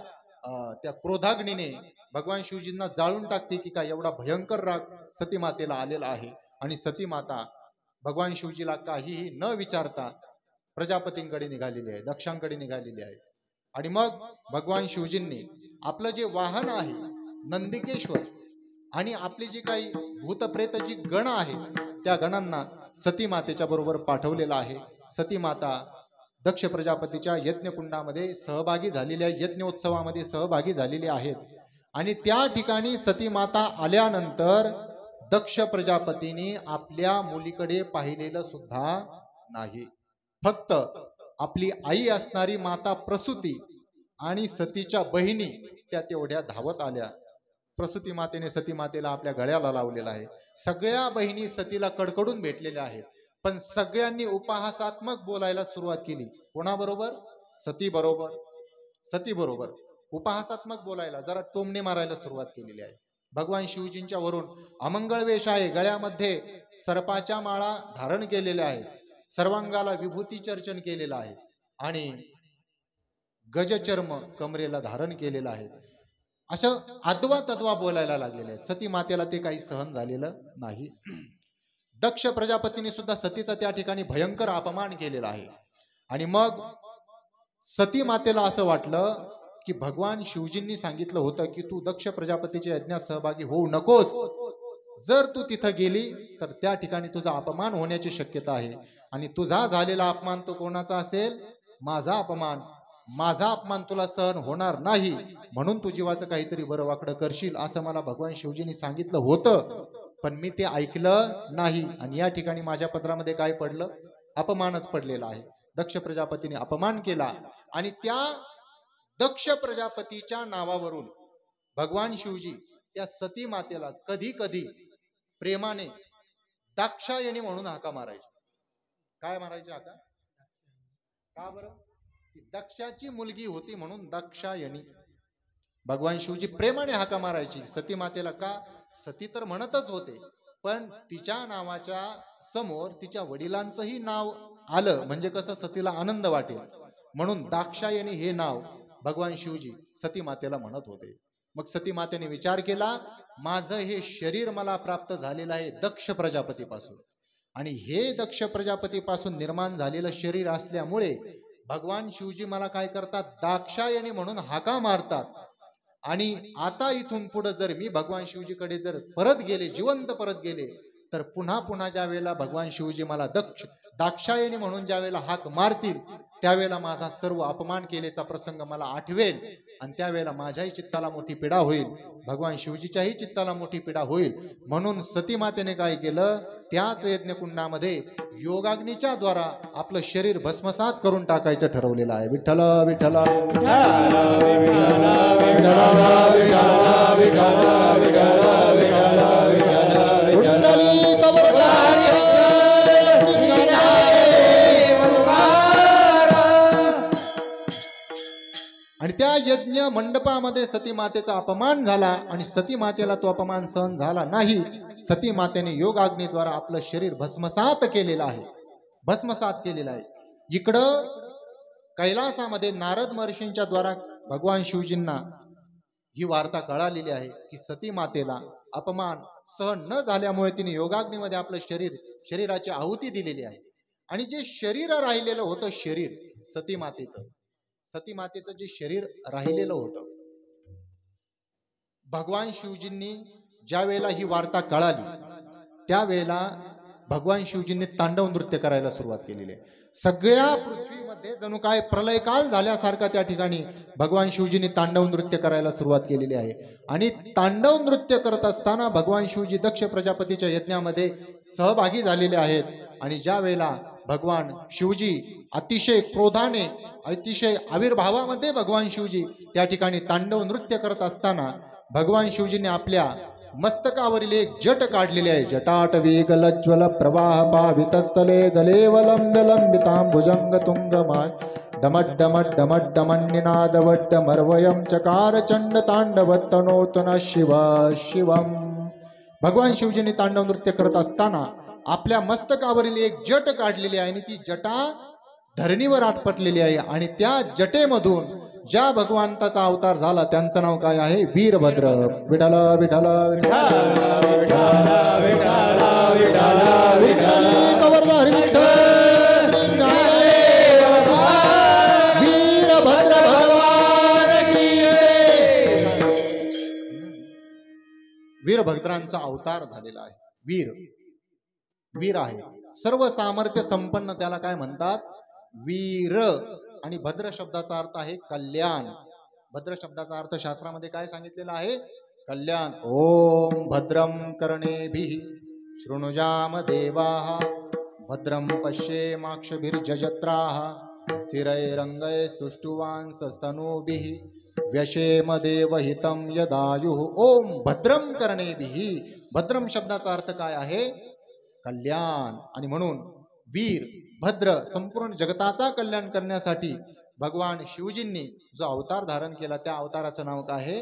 त्या क्रोधाग्नीने भगवान शिवजींना जाळून टाकते की काय, एवढा भयंकर राग सती मातेला आलेला आहे. आणि सती माता भगवान शिवजीला काहीही न विचारता प्रजापतींकडे निघालेली आहे, दक्षांकडे निघालेली आहे. आणि मग भगवान शिवजींनी आपलं जे वाहन आहे नंदिकेश्वर आणि आपली जी काही भूतप्रेत जी गण आहे त्या गणांना सती मातेच्या बरोबर पाठवलेलं आहे. सती माता दक्ष प्रजापतीच्या यज्ञकुंडामध्ये सहभागी झालेल्या, यज्ञोत्सवामध्ये सहभागी झालेली आहेत. आणि त्या ठिकाणी सती माता आल्यानंतर दक्ष प्रजापतीने आपल्या मुलीकडे पाहिलेलं सुद्धा नाही. फक्त आपली आई असणारी माता प्रसूती आणि सतीच्या बहिणी त्या तेवढ्या धावत आल्या. प्रसूती मातेने सती मातेला आपल्या गळ्याला लावलेला आहे. सगळ्या बहिणी सतीला कडकडून भेटलेल्या आहेत. पण सगळ्यांनी उपहासात्मक बोलायला सुरुवात केली. कोणाबरोबर? सती बरोबर. सती बरोबर उपहासात्मक बोलायला, जरा टोमणे मारायला सुरुवात केलेली आहे. भगवान शिवजींच्या वरून अमंगळ वेश आहे, गळ्यामध्ये सर्पाच्या माळा धारण केलेल्या आहेत, सर्वांगाला विभूती चर्चन केलेलं आहे आणि गजचर्म कमरेला धारण केलेलं आहे. असं अद्वा तद्वा बोलायला लागलेलं आहे. सती मातेला ते काही सहन झालेलं नाही. दक्ष प्रजापतीने सुद्धा सतीचा त्या ठिकाणी भयंकर अपमान केलेला आहे. आणि मग सती मातेला असं वाटलं की भगवान शिवजींनी सांगितलं होतं की तू दक्ष प्रजापतीच्या यज्ञात सहभागी होऊ नकोस, जर तू तिथं गेली तर त्या ठिकाणी तुझा अपमान होण्याची शक्यता आहे. आणि तुझा झालेला अपमान तो कोणाचा असेल? माझा अपमान. माझा अपमान तुला सहन होणार नाही, म्हणून तू जीवाचं काहीतरी बरं वाकडं करशील असं मला भगवान शिवजींनी सांगितलं होतं. पण मी ते ऐकलं नाही आणि या ठिकाणी माझ्या पत्रामध्ये काय पडलं? अपमानच पडलेला आहे. दक्ष प्रजापतीने अपमान केला आणि त्या दक्ष प्रजापतीच्या नावावरून भगवान शिवजी त्या सती मातेला कधी कधी प्रेमाने दाक्षायणी म्हणून हाका मारायचे. काय मारायचे हाका? का बरं? दक्षाची मुलगी होती म्हणून दाक्षायणी. भगवान शिवजी प्रेमाने हाका मारायची सती मातेला. का? सती तर म्हणतच होते, पण तिच्या नावाच्या समोर तिच्या वडिलांचंही नाव आलं म्हणजे कसं सतीला आनंद वाटेल, म्हणून दाक्षायणी हे नाव भगवान शिवजी सती मातेला म्हणत होते. मग सती मातेने विचार केला, माझं हे शरीर मला प्राप्त झालेलं आहे दक्ष प्रजापतीपासून, आणि हे दक्ष प्रजापतीपासून निर्माण झालेलं शरीर असल्यामुळे भगवान शिवजी मला काय करतात? दाक्षायणी म्हणून हाका मारतात. आणि आता इथून पुढे जर मी भगवान शिवजीकडे जर परत गेले, जिवंत परत गेले, तर पुन्हा पुन्हा ज्या वेळेला भगवान शिवजी मला दाक्षायणी म्हणून ज्या वेळेला हाक मारतील त्यावेळेला माझा सर्व अपमान केल्याचा प्रसंग मला आठवेल आणि त्यावेळेला माझ्याही चित्ताला मोठी पीडा होईल, भगवान शिवजीच्याही चित्ताला मोठी पीडा होईल. म्हणून सती मातेने काय केलं? त्याच यज्ञकुंडामध्ये योगाग्नीच्या द्वारा आपलं शरीर भस्मसात करून टाकायचं ठरवलेलं आहे. विठ्ठल विठ्ठल आणि त्या यज्ञ मंडपामध्ये सती मातेचा अपमान झाला आणि सती मातेला तो अपमान सहन झाला नाही. सती मातेने योगाग्नीद्वारा आपलं शरीर भस्मसात केलेलं आहे, भस्मसात केलेलं आहे. इकडं कैलासामध्ये नारद महर्षींच्या द्वारा भगवान शिवजींना ही वार्ता कळालेली आहे की सती मातेला अपमान सहन न झाल्यामुळे तिने योगाग्नीमध्ये आपलं शरीराची आहुती दिलेली आहे. आणि जे शरीर राहिलेलं होतं, शरीर सती मातेचं जे शरीर राहिलेलं होतं, भगवान शिवजींनी ज्या वेळेला ही वार्ता कळाली त्यावेळेला भगवान शिवजींनी तांडव नृत्य करायला सुरुवात केलेली आहे. सगळ्या पृथ्वीमध्ये जणू काय प्रलयकाल झाल्यासारखा त्या ठिकाणी भगवान शिवजींनी तांडव नृत्य करायला सुरुवात केलेली आहे. आणि तांडव नृत्य करत असताना भगवान शिवजी दक्ष प्रजापतीच्या यज्ञामध्ये सहभागी झालेले आहेत. आणि ज्या वेळेला भगवान शिवजी अतिशय क्रोधाने अतिशय आविर्भावामध्ये भगवान शिवजी त्या ठिकाणी तांडव नृत्य करत असताना भगवान शिवजीने आपल्या मस्तकावरील एक जट काढलेले आहे. जटाटवी गलज्वल प्रवाह पावितस्थले गलेवलंब लंबितांबुजंग तुंगमान डमड्डमड्डमड्डमन्निनादवड्डमर्वयं चकार चंड तांडवत्तनोतन शिव शिवम. भगवान शिवजींनी तांडव नृत्य करत असताना आपल्या मस्तकावरील एक जट काढलेली आहे आणि ती जटा धरणीवर आपटलेली आहे आणि त्या जटेमधून ज्या भगवंताचा अवतार झाला त्यांचं नाव काय आहे? वीरभद्र. विठ्ठल विठ्ठल वीरभद्र भगवान की जय. वीरभद्रांचा अवतार झालेला आहे. वीर आहे, सर्व सामर्थ्य संपन्न, त्याला काय म्हणतात? वीर. आणि भद्र शब्दाचा अर्थ आहे कल्याण. भद्र शब्दाचा अर्थ शास्त्रामध्ये काय सांगितलेला आहे? कल्याण. ओम भद्रम कर्णेभिः शृणुजाम देवाः भद्रम पश्येमाक्षभिर्जजत्राः स्थिरैरङ्गैः स्तुष्टुवांसस्तनूभिः व्यशेम देवहितं यदायुः. ओम भद्रम कर्णेभिः. भद्रम शब्दाचा अर्थ काय आहे? कल्याण. आणि म्हणून वीर भद्र संपूर्ण जगताचा कल्याण करण्यासाठी भगवान शिवजींनी जो अवतार धारण केला त्या अवताराचं नाव काय आहे?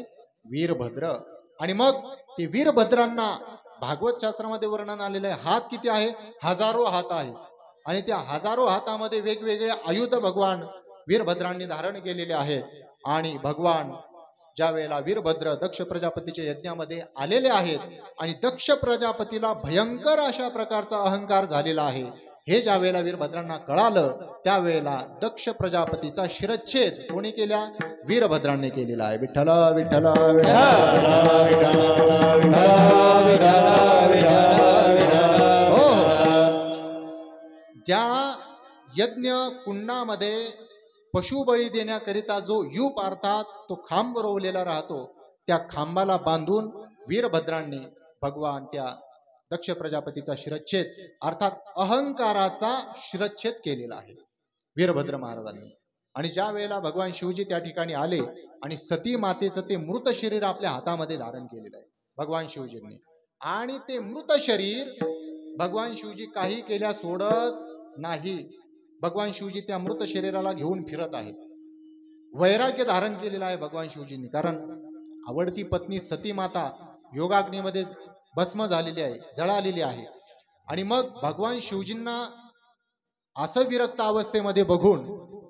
वीरभद्र. आणि मग ते वीरभद्रांना भागवत शास्त्रामध्ये वर्णन आलेलं आहे. हात किती आहे? हजारो हात आहे. आणि त्या हजारो हातामध्ये वेगवेगळे आयुध भगवान वीरभद्रांनी धारण केलेले आहेत. आणि भगवान ज्या वेळेला वीरभद्र दक्ष प्रजापतीच्या यज्ञामध्ये आलेले आहेत आणि दक्ष प्रजापतीला भयंकर अशा प्रकारचा अहंकार झालेला आहे हे ज्या वेळेला वीरभद्रांना कळालं त्यावेळेला दक्ष प्रजापतीचा शिरच्छेद कोणी केला? वीरभद्रांनी केलेला आहे. विठ्ठल विठ्ठल ज्या यज्ञ कुंडामध्ये पशुबळी देण्याकरिता जो यूप अर्थात तो खांब रोवलेला राहतो त्या खांबाला बांधून वीरभद्रांनी भगवान त्या दक्ष प्रजापतीचा शिरच्छेद अर्थात अहंकाराचा शिरच्छेद केलेला आहे वीरभद्र महाराजांनी. आणि ज्या वेळेला भगवान शिवजी त्या ठिकाणी आले आणि सती मातेचं ते मृत शरीर आपल्या हातामध्ये धारण केलेलं आहे भगवान शिवजींनी. आणि ते मृत शरीर भगवान शिवजी काही केल्या सोडत नाही. भगवान शिवजी त्या मृत शरीराला घेऊन फिरत आहेत. वैराग्य धारण केलेलं आहे भगवान शिवजींनी. कारण आवडती पत्नी सती माता योगाग्नीमध्ये भस्म झालेली आहे, जळालेली आहे. आणि मग भगवान शिवजींना असं विरक्त अवस्थेमध्ये बघून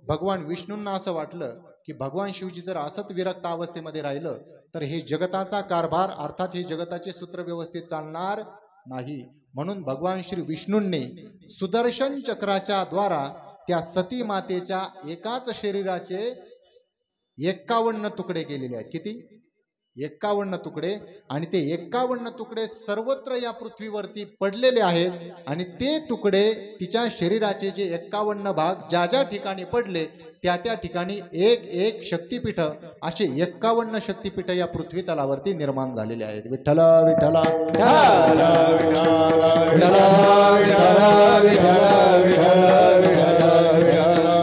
भगवान विष्णूंना असं वाटलं की भगवान शिवजी जर असत विरक्त अवस्थेमध्ये राहिलं तर हे जगताचा कारभार अर्थात हे जगताचे सूत्र व्यवस्थित चालणार नाही. म्हणून भगवान श्री विष्णूंनी सुदर्शन चक्राच्या द्वारा त्या सती मातेच्या एकाच शरीराचे 51 तुकडे केलेले आहेत. किती? 51 तुकडे. आणि ते 51 तुकडे सर्वत्र या पृथ्वीवरती पडलेले आहेत. आणि ते तुकडे तिच्या शरीराचे जे 51 भाग ज्या ज्या ठिकाणी पडले त्या त्या ठिकाणी एक एक शक्तिपीठ असे 51 शक्तिपीठ या पृथ्वी तलावरती निर्माण झालेले आहेत. विठ्ठल विठ्ठल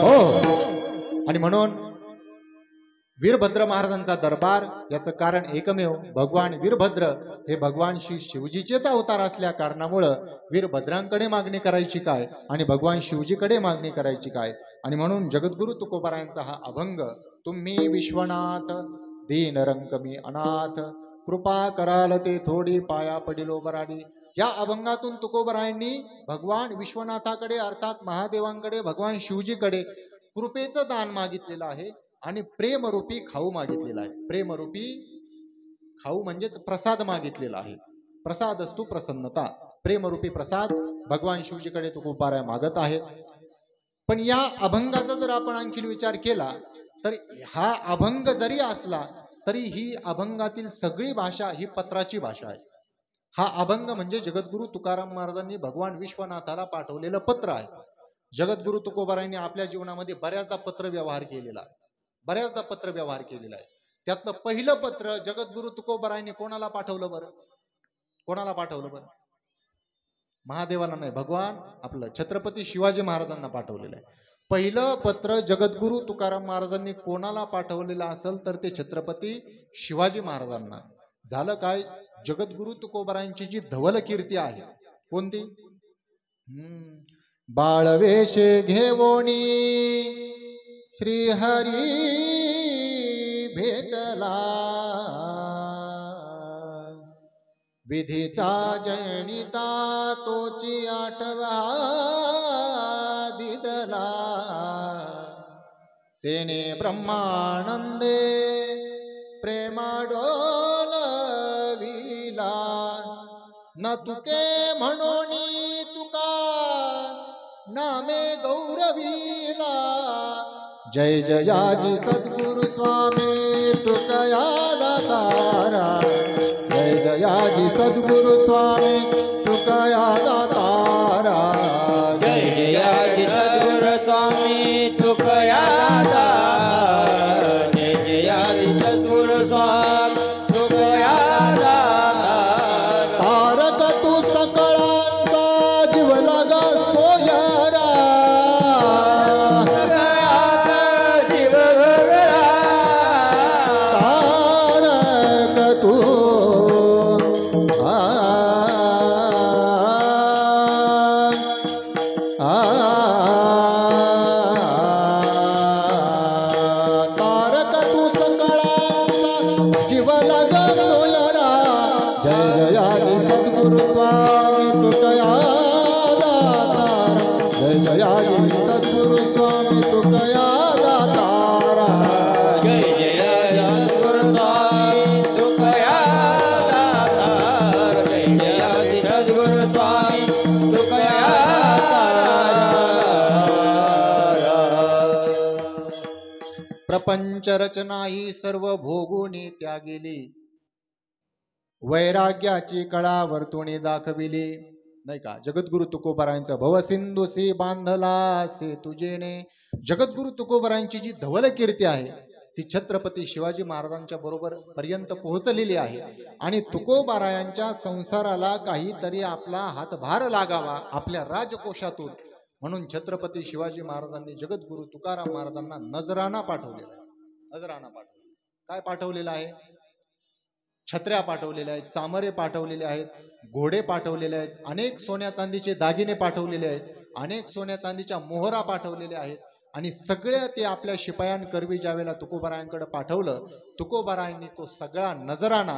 हो. आणि म्हणून वीरभद्र महाराजांचा दरबार याचं कारण एकमेव भगवान वीरभद्र हे भगवान श्री शिवजीचेच अवतार असल्या कारणामुळं वीरभद्रांकडे मागणी करायची काय आणि भगवान शिवजीकडे मागणी करायची काय. आणि म्हणून जगद्गुरु तुकोबारायांचा हा अभंग तुम्ही विश्वनाथ दीन रंकमी अनाथ कृपा कराल ते थोडी पाया पडिलो बराडी या अभंगातून तुकोबारायांनी भगवान विश्वनाथाकडे अर्थात महादेवांकडे भगवान शिवजीकडे कृपेचं दान मागितलेलं आहे आणि प्रेमरूपी खाऊ मागितलेला आहे. प्रेमरूपी खाऊ म्हणजेच प्रसाद मागितलेला आहे. प्रसाद असतो प्रसन्नता. प्रेमरूपी प्रसाद भगवान शिवजीकडे तुकोबाराय मागत आहेत. पण या अभंगाचा जर आपण आणखी विचार केला तर हा अभंग जरी असला तरी ही अभंगातील सगळी भाषा ही पत्राची भाषा आहे. हा अभंग म्हणजे जगद्गुरु तुकाराम महाराजांनी भगवान विश्वनाथाला पाठवलेलं पत्र आहे. जगद्गुरु तुकोबारायांनी आपल्या जीवनामध्ये बऱ्याचदा पत्र व्यवहार केलेला आहे. बऱ्याचदा पत्र व्यवहार केलेला आहे. त्यातलं पहिलं पत्र जगद्गुरु तुकोबारायांनी कोणाला पाठवलं बरं? कोणाला पाठवलं बरं? महादेवाला नाही, भगवान आपलं छत्रपती शिवाजी महाराजांना पाठवलेलं आहे. पहिलं पत्र जगद्गुरु तुकाराम महाराजांनी कोणाला पाठवलेलं असेल तर ते छत्रपती शिवाजी महाराजांना. झालं काय, जगद्गुरु तुकोबारायांची जी धवल कीर्ती आहे कोणती, बाळवेश घेवोनी श्रीहरी भेटला, विधीचा जनिता तोची आठवा दिदला, तेने ब्रह्मानंदे प्रेमाडोलविला, न तुके म्हणोनी तुका नामे गौरविला, जय जयाजी सद्गुरु स्वामी तुकया दातारा, जय जयाजी सद्गुरु स्वामी तुकया दातारा, जय जयाजी सद्गुरु स्वामी तुकया दातारा, जय जयाजी सद्गुरु स्वामी तुकया दातारा, तारक तू सकळांचा जीव लागा सोयरा, जीव गगरा, तारक तू तारक तू सकळांचा जीव लागा सोयरा, जय जयाजी सद्गुरु स्वामी तुकया दातारा, जय जयाजी सद्गुरु स्वामी तुकया दातारा, जय जय सद्गुरु स्वामी तुकया दातार, जय जय सद्गुरु स्वामी तुकया दातार. प्रपंच रचना ही सर्व भोगुनी त्यागिली, वैराग्याची कळा वर्तुणी दाखविली, नाही का. जगद्गुरु तुकोबारायांचा भवसिंधुसी बांधला से तुझेने. जगद्गुरु तुकोबारायांची जी धवल कीर्ती आहे ती छत्रपती शिवाजी महाराजांच्या बरोबर पर्यंत पोहोचलेली आहे. आणि तुकोबारायांच्या संसाराला काहीतरी आपला हातभार लागावा आपल्या राजकोशातून, म्हणून छत्रपती शिवाजी महाराजांनी जगद्गुरु तुकाराम महाराजांना नजराणा पाठवलेला आहे. नजराणा पाठवलेला, काय पाठवलेला आहे, छत्र्या पाठवलेल्या आहेत, चामरे पाठवलेले आहेत, घोडे पाठवलेले आहेत, अनेक सोन्या चांदीचे दागिने पाठवलेले आहेत, अनेक सोन्या चांदीच्या मोहरा पाठवलेल्या आहेत. आणि सगळ्या ते आपल्या शिपायांकरवी ज्यावेळेला तुकोबारायांकडे पाठवलं, तुकोबारायांनी तो सगळा नजराणा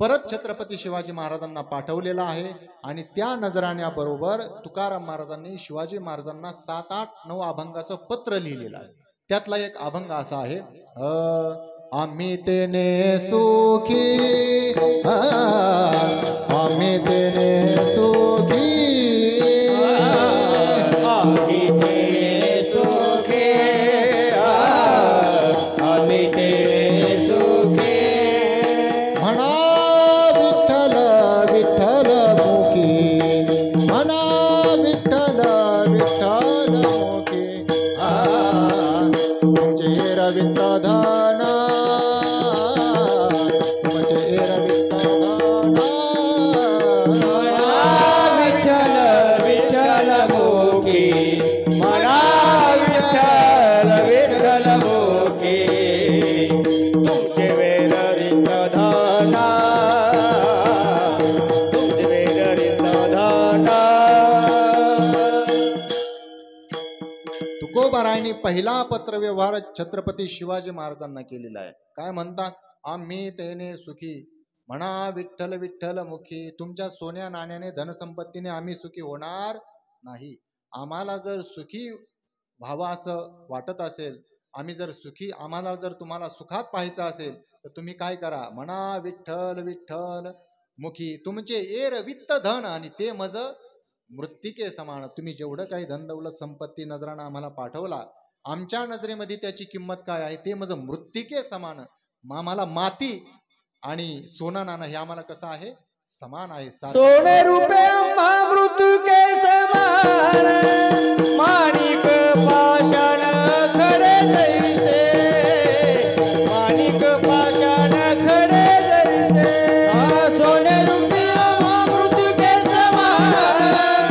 परत छत्रपती शिवाजी महाराजांना पाठवलेला आहे. आणि त्या नजराण्याबरोबर तुकाराम महाराजांनी शिवाजी महाराजांना 7-8-9 अभंगाचं पत्र लिहिलेलं आहे. त्यातला एक अभंग असा आहे, आम्ही तेने सुखी, आम्ही तेने सुखी, आम्ही तेने सुखी, आम्ही तेने सुखी, म्हणा विठ्ठल विठ्ठल मुखी, म्हणा विठ्ठल विठ्ठल मुखी, तुमचे रविंद्र धन, तुमचे रविंद्र धन, विठ्ठल विठ्ठल मुखी, म्हणा विठ्ठल विठ्ठल मुखी, तुमचे वेरिंद धना, तुमचे वेरिंद धना. तुकोबारायांनी पहिला पत्रव्यवहार छत्रपती शिवाजी महाराजांना केलेला आहे. काय म्हणतात, आम्ही तेने सुखी, म्हणा विठ्ठल विठ्ठल मुखी, तुमच्या सोन्या नाण्याने धनसंपत्तीने आम्ही सुखी होणार नाही. आम्हाला जर सुखी व्हावं असं वाटत असेल, आम्ही जर सुखी, आम्हाला जर तुम्हाला सुखात पाहायचं असेल तर तुम्ही काय करा, म्हणा विठ्ठल विठ्ठल मुखी, तुमचे एर वित्त धन आणि ते मज मृत्तिके समान. तुम्ही जेवढं काही धन दौलत संपत्ती नजराना आम्हाला पाठवला, आमच्या नजरेमध्ये त्याची किंमत काय आहे, ते मज मृत्तिके समान. आम्हाला माती आणि सोना नाणं हे आम्हाला कसं आहे, समान आहे. सोने रुपये अमृत के समान, माणिक पाषाण खडे जैसे, माणिक पाषाण खडे जैसे, सोने रुपये अमृत के समान,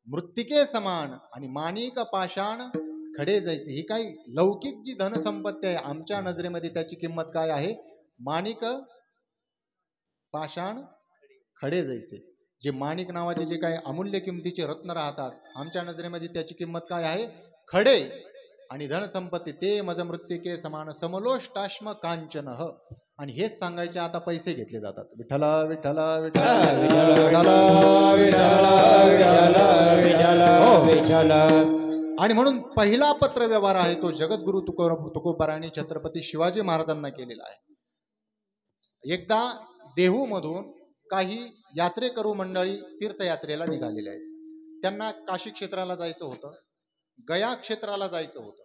मृत्तिके समान आणि माणिक पाषाण खडे जैसे. ही काही लौकिक जी धनसंपत्ती आहे आमच्या नजरेमध्ये त्याची किंमत काय आहे? माणिक पाषाण खडे जैसे. जे माणिक नावाचे जे काही अमूल्य किमतीचे रत्न राहतात आमच्या नजरेमध्ये त्याची किंमत काय आहे? खडे. आणि धनसंपत्ती ते मज मृत्तिके समान समलोष्टाश्म कांचन. आणि हेच सांगायचे आता पैसे घेतले जातात. विठ्ठल विठ्ठल विठ्ठल विठ्ठल. आणि म्हणून पहिला पत्र व्यवहार आहे तो जगद्गुरु तुकोबारायांनी छत्रपती शिवाजी महाराजांना केलेला आहे. एकदा देहू मधून काही यात्रेकरू मंडळी तीर्थयात्रेला निघालेले आहेत. त्यांना काशी क्षेत्राला जायचं होतं, गया क्षेत्राला जायचं होतं.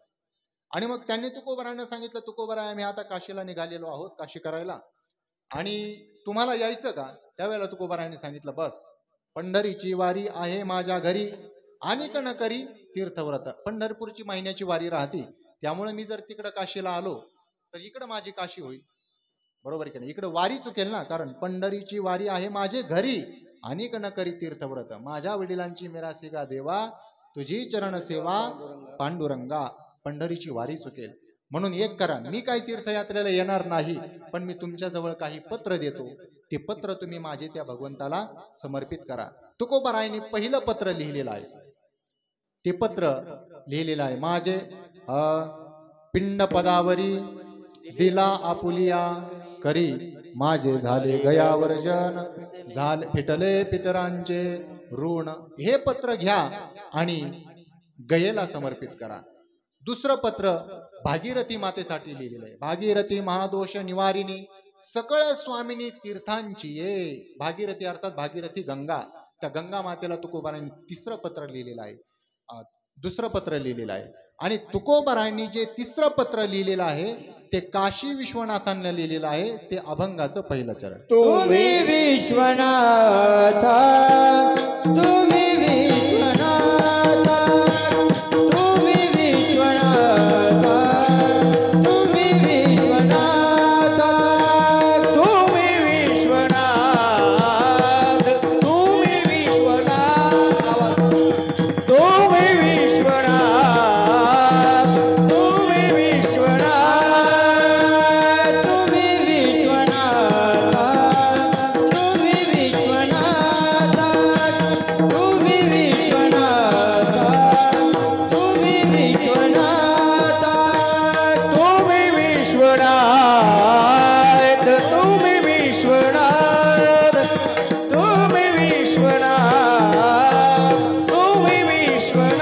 आणि मग त्यांनी तुकोबारायांना सांगितलं, तुकोबाराय आम्ही आता काशीला निघालेलो आहोत, काशी करायला, आणि तुम्हाला यायचं का? त्यावेळेला तुकोबारायांनी सांगितलं, बस पंढरीची वारी आहे माझ्या घरी, अनेक न करी तीर्थव्रत. पंढरपूरची महिन्याची वारी राहते, त्यामुळे मी जर तिकडं काशीला आलो तर इकडं माझी काशी होईल. बरोबर की नाही? इकडं वारी चुकेल ना, कारण पंढरीची वारी आहे माझे घरी, अनेक न करी तीर्थव्रत. माझ्या वडिलांची मिरासी गा देवा, तुझी चरण सेवा पांडुरंगा. पंढरीची वारी चुकेल, म्हणून एक करा, मी काही तीर्थयात्रेला येणार नाही, पण मी तुमच्या जवळ काही पत्र देतो, ते पत्र तुम्ही माझे त्या भगवंताला समर्पित करा. तुकोबारायांनी पहिलं पत्र लिहिलेलं आहे. ते पत्र लिहिलेलं आहे, माझे पिंड पदावरी दिला आपुलिया करी, माझे झाले गयावर्जन, झाले फिटले पितरांचे ऋण. हे पत्र घ्या आणि गयेला समर्पित करा. दुसरं पत्र भागीरथी मातेसाठी लिहिलेलं आहे. भागीरथी महादोष निवारिणी सकळ स्वामिनी तीर्थांची ये. भागीरथी अर्थात भागीरथी गंगा, त्या गंगा मातेला तुकोबारायांनी तिसरं पत्र लिहिलेलं आहे, दुसरं पत्र लिहिलेलं आहे. आणि तुकोबारायांनी जे तिसरं पत्र लिहिलेलं आहे ते काशी विश्वनाथांना लिहिलेलं आहे. ते अभंगाचं पहिलं चरण. तुम्ही विश्वनाथ, तुम्ही विश्वनाथ, तुम्ही विश्वनाथ, तुम्ही विश्वनाथ, तुम्ही विश्वनाथ, तुम्ही विश्वनाथ, तुम्ही विश्वनाथ, तुम्ही विश्वनाथ, तुम्ही विश्वनाथ, तुम्ही विश्वनाथ, तुम्ही विश्वनाथ, तुम्ही विश्वनाथ, तुम्ही विश्वनाथ, तुम्ही विश्वनाथ, तुम्ही विश्वनाथ, तुम्ही विश्वनाथ.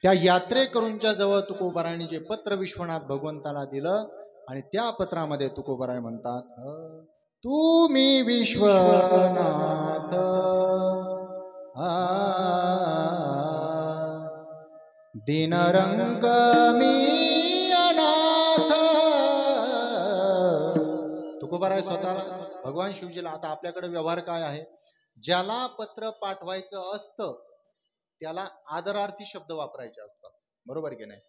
त्या यात्रेकरूंच्या जवळ तुकोबारायांनी जे पत्र विश्वनाथ भगवंताला दिलं आणि त्या पत्रामध्ये तुकोबाराय म्हणतात, तुम्ही विश्वनाथ दिनरंग मी अनाथ. तुकोबाराय स्वतःला भगवान शिवजीला, आता आपल्याकडे व्यवहार काय आहे, ज्याला पत्र पाठवायचं असतं त्याला आदरार्थी शब्द वापरायचे असतात. बरोबर की नाही.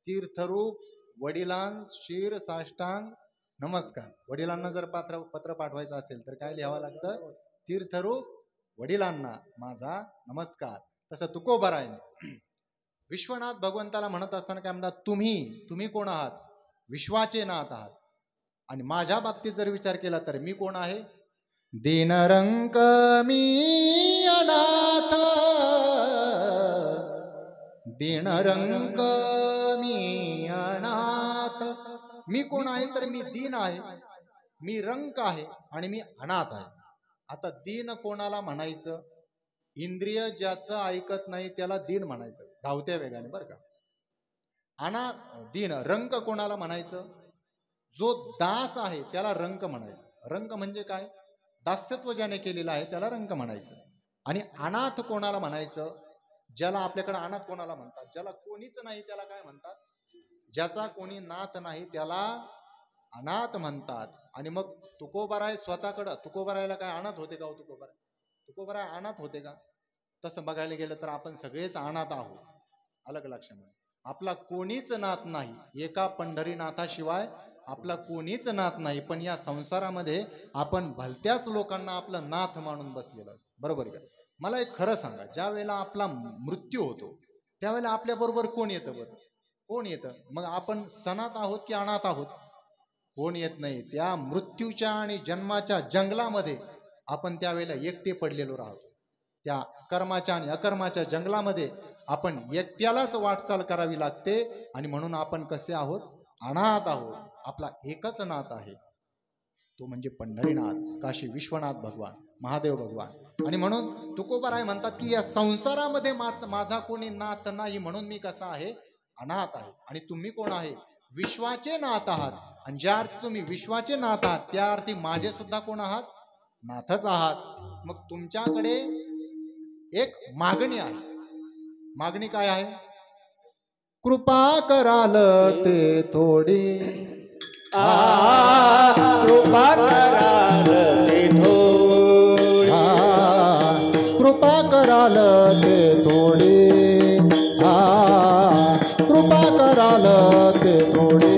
तीर्थरूप वडिलांस शिर साष्टांग नमस्कार. वडिलांना जर पत्र पाठवायचं असेल तर काय लिहावं लागतं? तीर्थरूप वडिलांना माझा नमस्कार. तसं तुकोबारायने विश्वनाथ भगवंताला म्हणत असताना काय म्हणतात? तुम्ही कोण आहात? विश्वाचे नाथ आहात. आणि माझ्या बाबतीत जर विचार केला तर मी कोण आहे? दीनरंक मी अनाथ, दीनरंक मी अनाथ. मी कोण आहे तर मी दीन आहे, मी रंक आहे आणि मी अनाथ आहे. आता दीन कोणाला म्हणायचं? इंद्रिय ज्याचं ऐकत नाही त्याला दीन म्हणायचं, धावत्या वेगाने बरं का. अनाथ दीन. रंक कोणाला म्हणायचं? जो दास आहे त्याला रंक म्हणायचं. रंक म्हणजे काय? दास्यत्व ज्याने केलेलं आहे त्याला रंक म्हणायचं. आणि अनाथ कोणाला म्हणायचं? ज्याला आपल्याकडे अनाथ कोणाला म्हणतात? ज्याला कोणीच नाही त्याला काय म्हणतात? ज्याचा कोणी नाथ नाही त्याला अनाथ म्हणतात. आणि मग तुकोबाराय स्वतःकडं, तुकोबारायला काय अनाथ होते का हो? तुकोबाराय अनाथ होते का? तसं बघायला गेलं तर आपण सगळेच अनाथ आहोत. अलग लक्षामध्ये आपला कोणीच नाथ नाही. एका पंढरीनाथाशिवाय आपला कोणीच नाथ नाही. पण या संसारामध्ये आपण भलत्याच लोकांना आपलं नाथ मानून बसलेलं आहे. बरोबर का? मला एक खरं सांगा, ज्या वेळेला आपला मृत्यू होतो त्यावेळेला आपल्या बरोबर कोण येतं? बरं कोण येतं? मग आपण सनाथ आहोत की अनाथ आहोत? कोण येत नाही. त्या मृत्यूच्या आणि जन्माच्या जंगलामध्ये आपण त्यावेळेला एकटे पडलेलो राहतो. त्या कर्माच्या आणि अकर्माच्या जंगलामध्ये आपण एकट्यालाच वाटचाल करावी लागते. आणि म्हणून आपण कसे आहोत? अनाथ आहोत. आपला एकच नाथ आहे, तो म्हणजे पंढरीनाथ, काशी विश्वनाथ भगवान, महादेव भगवान. आणि म्हणून तुकोबाराय म्हणतात की या संसारामध्ये माझा कोणी नाथ नाही, म्हणून मी कसा आहे? अनाथ आहे. आणि तुम्ही कोण आहे? विश्वाचे नाथ आहात. आणि ज्या अर्थी तुम्ही विश्वाचे नाथ आहात त्या अर्थी माझे सुद्धा कोण आहात? नाथच आहात. मग तुमच्याकडे एक मागणी आहे. मागणी काय आहे? कृपा कराल ते थोडी, कृपा कराल ते थोडी, कृपा कराल ते थोडी, कृपा कराल ते थोडी,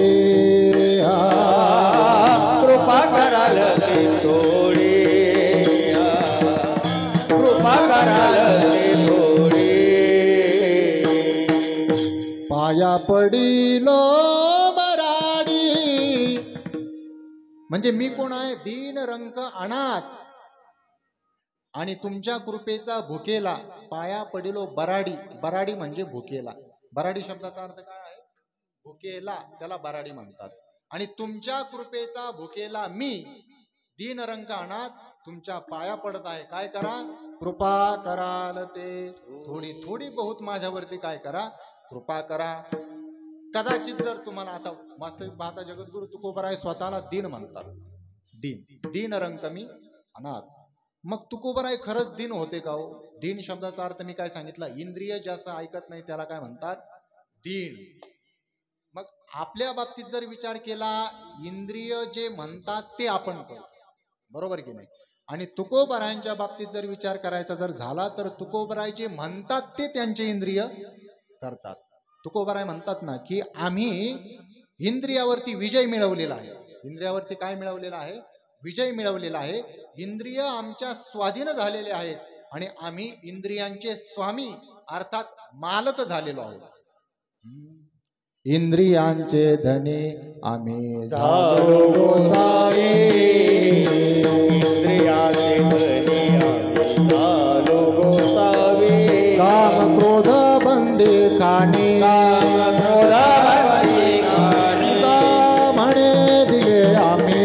कृपा कराल ते थोडी, कृपा कराल ते थोडी. पाया पडिलो बराडी. म्हणजे मी कोण आहे? दीन रंक अनाथ आणि तुमच्या कृपेचा भुकेला. पाया पडिलो बराडी. बराडी म्हणजे भुकेला. बराडी शब्दाचा अर्थ काय आहे? भुकेला. त्याला बराडी म्हणतात. आणि तुमच्या कृपेचा भुकेला मी दीन रंक अनाथ तुमच्या पाया पडत आहे. काय करा? कृपा कराल ते थोडी. थोडी बहुत माझ्यावरती काय करा? कृपा करा. कदाचित जर तुम्हाला आता वास्तविक पाहता जगद्गुरु तुकोबाराय स्वतःला दीन म्हणतात. दीन रंक मी अनाथ. मग तुकोबाराय खरंच दीन होते का हो? दीन शब्दाचा अर्थ मी काय सांगितला? इंद्रिय ज्याचं ऐकत नाही त्याला काय म्हणतात? दीन. मग आपल्या बाबतीत जर विचार केला, इंद्रिय जे म्हणतात ते आपण करू, बरोबर की नाही? आणि तुकोबारायांच्या बाबतीत जर विचार करायचा जर झाला तर तुकोबाराय जे म्हणतात ते त्यांचे इंद्रिय करतात. तुकोबाराय म्हणतात ना की आम्ही इंद्रियावरती विजय मिळवलेला आहे. इंद्रियावरती काय मिळवलेला आहे? विजय मिळवलेला आहे. इंद्रिय आमच्या स्वाधीन झालेले आहेत आणि आम्ही इंद्रियांचे स्वामी अर्थात मालक झालेलो आहोत. इंद्रियांचे धनी आम्ही झालो गोसावी, इंद्रियाचे धनी आम्ही झालो गोसावी. काम क्रोध बंदी खाणी, काम क्रोध बंदी खाणी, का म्हणे दिले आम्ही,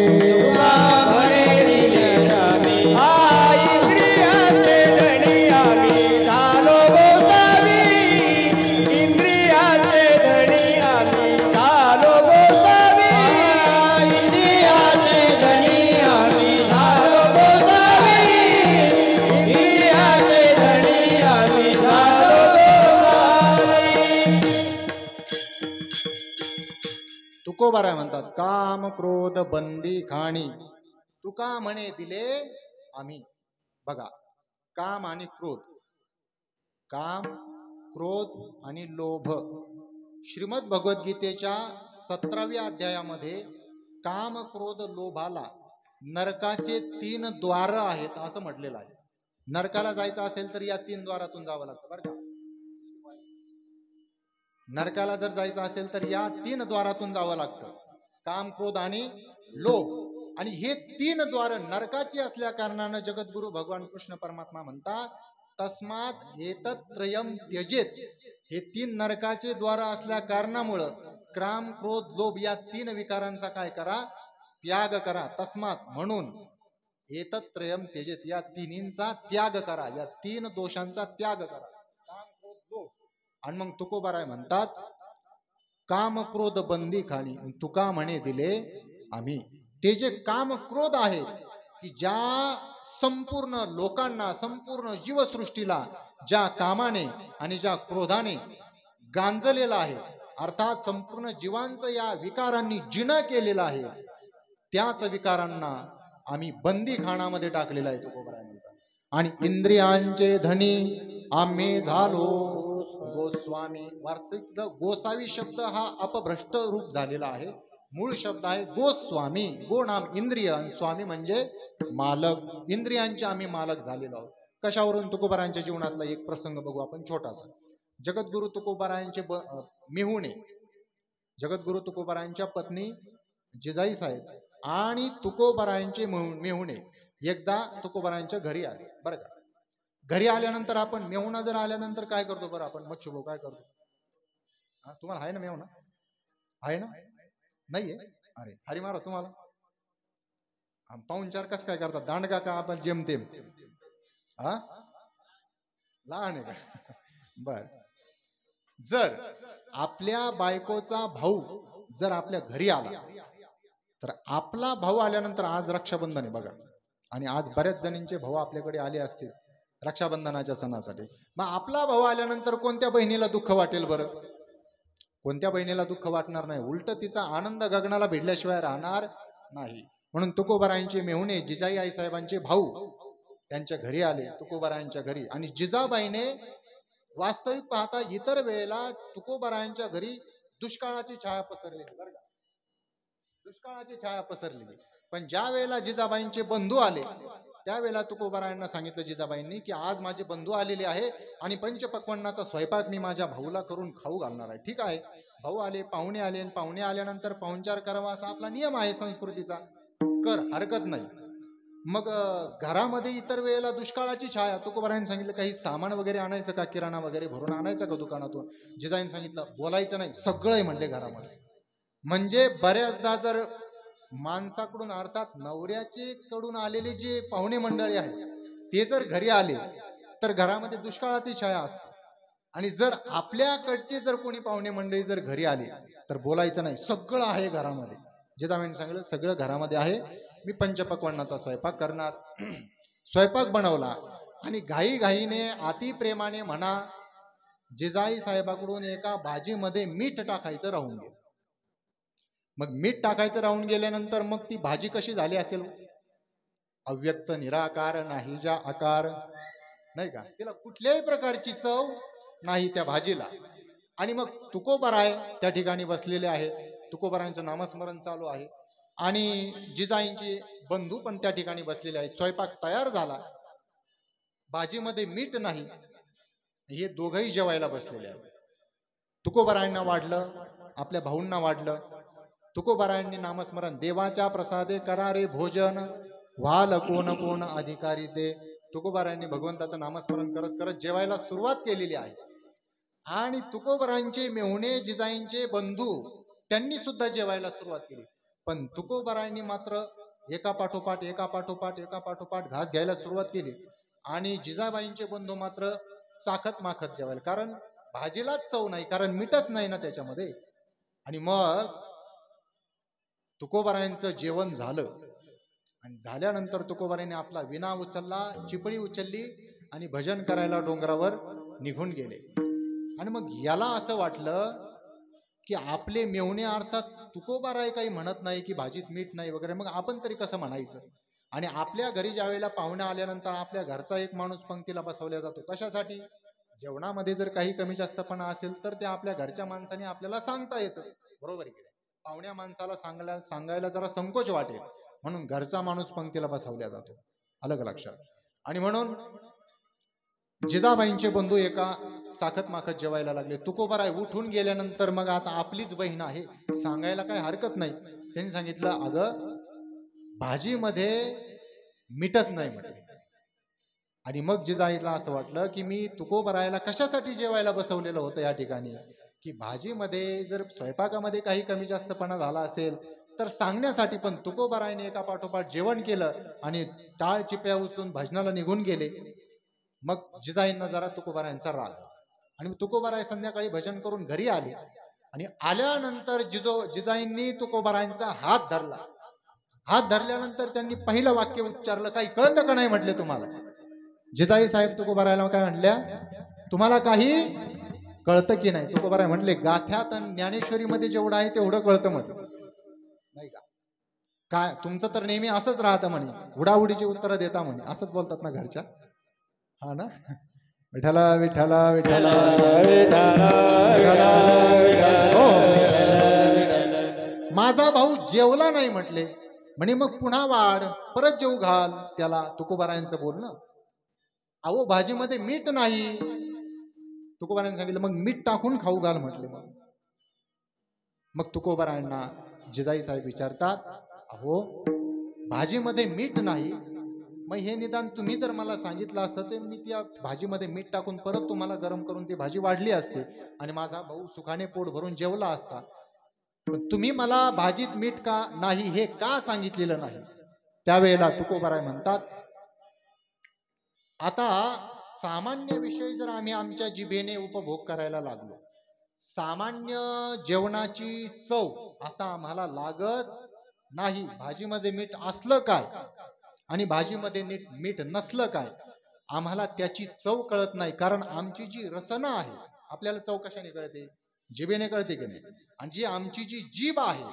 का म्हणे दिले आम्ही. इंद्रियाचे धनी आम्ही झालो गोसावी, इंद्रियाचे धनी आम्ही झालो गोसावी, इंद्रियाचे धनी आम्ही झालो गोसावी, इंद्रियाचे धनी आम्ही झालो गोसावी. तुकोबाराय म्हणतात काम क्रोध बंदी खाणी, तुका म्हणे दिले आम्ही. बघा, काम आणि क्रोध, काम क्रोध आणि लोभ श्रीमद भगवद्गीतेच्या 17व्या अध्यायामध्ये काम क्रोध लोभाला नरकाचे 3 द्वार आहेत असं म्हटलेलं आहे. नरकाला जायचं असेल तर या 3 द्वारातून जावं लागतं बरं का. नरकाला जर जायचं असेल तर या 3 द्वारातून जावं लागतं, काम क्रोध आणि लोभ. आणि हे 3 द्वार नरकाची असल्या कारणानं जगद्गुरु भगवान कृष्ण परमात्मा म्हणतात तस्मात एतत्रयम त्यजेत. हे 3 नरकाचे द्वार असल्या कारणामुळं काम क्रोध लोभ या 3 विकारांचा काय करा, त्याग करा. तस्मात म्हणून एतत्रयम त्यजेत, या तिन्हींचा त्याग करा, या 3 दोषांचा त्याग करा, काम क्रोध लोभ. आणि मग तुकोबाराय म्हणतात काम क्रोध बंदी खाणी तुका म्हणे दिले आम्ही. ते जे काम क्रोध आहे की ज्या संपूर्ण लोकांना, संपूर्ण जीवसृष्टीला ज्या कामाने आणि ज्या क्रोधाने गांजलेला आहे, अर्थात संपूर्ण जीवांचं या विकारांनी जिना केलेला आहे, त्याच विकारांना आम्ही बंदी खानामध्ये टाकलेला आहे तुकोबाराय म्हणतात. आणि इंद्रियांचे धनी आम्ही झालो गोस्वामी. वास्तविक गोसावी शब्द हा अपभ्रष्ट रूप झालेला आहे. मूळ शब्द आहे गोस्वामी. गो नाम इंद्रिय आणि स्वामी म्हणजे मालक. इंद्रियांचे आम्ही मालक झालेलो आहोत. कशावरून? तुकोबारायांच्या जीवनातला एक प्रसंग बघू आपण छोटासा. जगद्गुरु तुकोबारायांचे मेहुणे, जगद्गुरु तुकोबारायांच्या पत्नी जिजाई साहेब आणि तुकोबारायांचे मेहुणे एकदा तुकोबारायांच्या घरी आले बरं का. घरी आल्यानंतर आपण मेहुणा जर आल्यानंतर काय करतो बरं आपण मच्छू भाऊ काय करतो? तुम्हाला आहे ना मेहुणा? आहे ना? नाहीये? अरे हरी मारा तुम्हाला. पाहुणचार कसं काय करतात? दांडगा का आपण जेमतेम? लहान आहे का? बर. जर आपल्या बायकोचा भाऊ जर आपल्या घरी आला तर आपला भाऊ आल्यानंतर, आज रक्षाबंधन आहे बघा, आणि आज बऱ्याच जणींचे भाऊ आपल्याकडे आले असतील रक्षाबंधनाच्या सणासाठी. मग आपला भाऊ आल्यानंतर कोणत्या बहिणीला दुःख वाटेल बरं? कोणत्या बहिणीला दुःख वाटणार नाही. उलट तिचा आनंद गगनाला भिडल्याशिवाय राहणार नाही. म्हणून तुकोबारायांचे मेहुणे जिजाई आई साहेबांचे भाऊ त्यांच्या घरी आले, तुकोबारायांच्या घरी. आणि जिजाबाईने वास्तविक पाहता इतर वेळेला तुकोबारायांच्या घरी दुष्काळाची छाया पसरलेली बरं का, दुष्काळाची छाया पसरलेली. पण ज्या वेळेला जिजाबाईंचे बंधू आले त्यावेळेला तुकोबारायांना सांगितलं जिजाबाईंनी की आज माझे बंधू आलेले आहे आणि पंचपक्वान्नाचा स्वयंपाक मी माझ्या भाऊला करून खाऊ घालणार आहे. ठीक आहे, भाऊ आले, पाहुणे आले, पाहुणे आल्यानंतर पाहुणचार करावा असा आपला नियम आहे संस्कृतीचा, कर, हरकत नाही. मग घरामध्ये इतर वेळेला दुष्काळाची छाया, तुकोबारायांनी सांगितलं काही सामान वगैरे आणायचं का, किराणा वगैरे भरून आणायचं का दुकानातून? जिजाईने सांगितलं बोलायचं नाही, सगळं आहे म्हणले घरामध्ये. म्हणजे बऱ्याचदा जर माणसाकडून अर्थात नवऱ्याचे कडून आलेले जे पाहुणे मंडळी आहेत ते जर घरी आले तर घरामध्ये दुष्काळाची छाया असते. आणि जर आपल्याकडचे जर कोणी पाहुणे मंडळी जर घरी आले तर बोलायचं नाही, सगळं आहे घरामध्ये. जिजाबाईंनी सांगितलं सगळं घरामध्ये आहे, मी पंचपक्वान्नाचा स्वयंपाक करणार. स्वयंपाक बनवला आणि घाईघाईने अति प्रेमाने म्हणा जिजाई साहेबाकडून एका भाजीमध्ये मीठ टाकायचं राहून गेलं. मग मीठ टाकायचं राहून गेल्यानंतर मग ती भाजी कशी झाली असेल? अव्यक्त निराकार नाही ज्या आकार, नाही का, तिला कुठल्याही प्रकारची चव नाही त्या भाजीला. आणि मग तुकोबाराय त्या ठिकाणी बसलेले आहेत, तुकोबारायांचं नामस्मरण चालू आहे आणि जिजाईंचे बंधू पण त्या ठिकाणी बसलेले आहेत. स्वयंपाक तयार झाला, भाजीमध्ये मीठ नाही, हे दोघंही जेवायला बसलेले आहेत. तुकोबारायांना वाढलं, आपल्या भाऊंना वाढलं. तुकोबारायांनी नामस्मरण, देवाच्या प्रसादे करारे भोजन, व्हाल कोण कोण अधिकारी ते. तुकोबारायांनी भगवंताचं नामस्मरण करत करत जेवायला सुरुवात केलेली आहे. आणि तुकोबारायांचे मेहुणे जिजाईंचे बंधू त्यांनी सुद्धा जेवायला सुरुवात केली. पण तुकोबारायांनी मात्र एका पाठोपाठ घास घ्यायला सुरुवात केली आणि जिजाबाईंचे बंधू मात्र चाखत माखत जेवायला, कारण भाजीलाच चव नाही, कारण मीठच नाही ना त्याच्यामध्ये. आणि मग तुकोबारायांचं जेवण झालं आणि झाल्यानंतर तुकोबारायांनी आपला विणा उचलला, चिपळी उचलली आणि भजन करायला डोंगरावर निघून गेले. आणि मग याला असं वाटलं की आपले मेहुणे अर्थात तुकोबाराय काही म्हणत नाही की भाजीत मीठ नाही वगैरे, मग आपण तरी कसं म्हणायचं? आणि आपल्या घरी ज्या वेळेला पाहुणे आल्यानंतर आपल्या घरचा एक माणूस पंक्तीला बसवला जातो, कशासाठी? जेवणामध्ये जर काही कमी जास्तपणा असेल तर ते आपल्या घरच्या माणसाने आपल्याला सांगता येतं, बरोबर आहे. पाहुण्या माणसाला सांगायला जरा संकोच वाटेल, म्हणून घरचा माणूस पंक्तीला बसवल्या जातो. अलग लक्षात. आणि म्हणून जिजाबाईंचे बंधू एका चाकत माकत जेवायला लागले. तुकोबाराय उठून गेल्यानंतर मग आता आपलीच बहीण आहे, सांगायला काही हरकत नाही. त्यांनी सांगितलं, अगं भाजीमध्ये मीठच नाही म्हटले. आणि मग जिजाईला असं वाटलं की मी तुकोबारायला कशासाठी जेवायला बसवलेलं होतं या ठिकाणी, की भाजीमध्ये जर स्वयंपाकामध्ये काही कमी जास्तपणा झाला असेल तर सांगण्यासाठी. पण तुकोबारायने एका पाठोपाठ जेवण केलं आणि टाळ चिप्या उचलून भजनाला निघून गेले. मग जिजाईंना जरा तुकोबारायांचा राग, आणि तुकोबाराय संध्याकाळी भजन करून घरी आले. आणि आल्यानंतर जिजाईंनी तुकोबारायांचा हात धरला. हात धरल्यानंतर त्यांनी पहिलं वाक्य उच्चारलं, काही कळतं का नाही म्हटले तुम्हाला. जिजाई साहेब तुकोबारायला काय म्हणल्या, तुम्हाला काही कळतं की नाही. तुकोबाराय म्हटले, गाथ्यात आणि ज्ञानेश्वरीमध्ये जेवढं आहे तेवढं कळतं म्हटलं. नाही का, काय तुमचं तर नेहमी असंच राहतं म्हणे, उडाउडीची उत्तरं देता म्हणे, असंच बोलतात ना घरच्या. हा ना, विठ्ठला विठ्ठला विठ्ठला माझा भाऊ जेवला नाही म्हटले. म्हणे मग पुन्हा वाढ, परत जेवू घाल त्याला. तुकोबारायांचं बोलणं, अहो भाजीमध्ये मीठ नाही. तुकोबारायांनी सांगितलं, मग मीठ टाकून खाऊ घाल म्हटले. मग तुकोबारायांना जिजाई साहेब विचारतात, अहो भाजीमध्ये मीठ नाही, मग हे निदान तुम्ही जर मला सांगितलं असतं तर मी त्या भाजीमध्ये मीठ टाकून परत तुम्हाला गरम करून ती भाजी वाढली असते आणि माझा भाऊ सुखाने पोट भरून जेवला असता. पण तुम्ही मला भाजीत मीठ का नाही हे का सांगितलेलं नाही. त्यावेळेला तुकोबाराय म्हणतात, आता सामान्य विषय जर आम्ही आमच्या जिभेने उपभोग करायला लागलो, सामान्य जेवणाची चव आता आम्हाला लागत नाही. भाजीमध्ये मीठ असलं काय आणि भाजीमध्ये मीठ नसलं काय, आम्हाला त्याची चव कळत नाही. कारण आमची जी रसना आहे, आपल्याला चव कशाने कळते, जिभेने कळते की नाही. आणि जी आमची जी जीभ आहे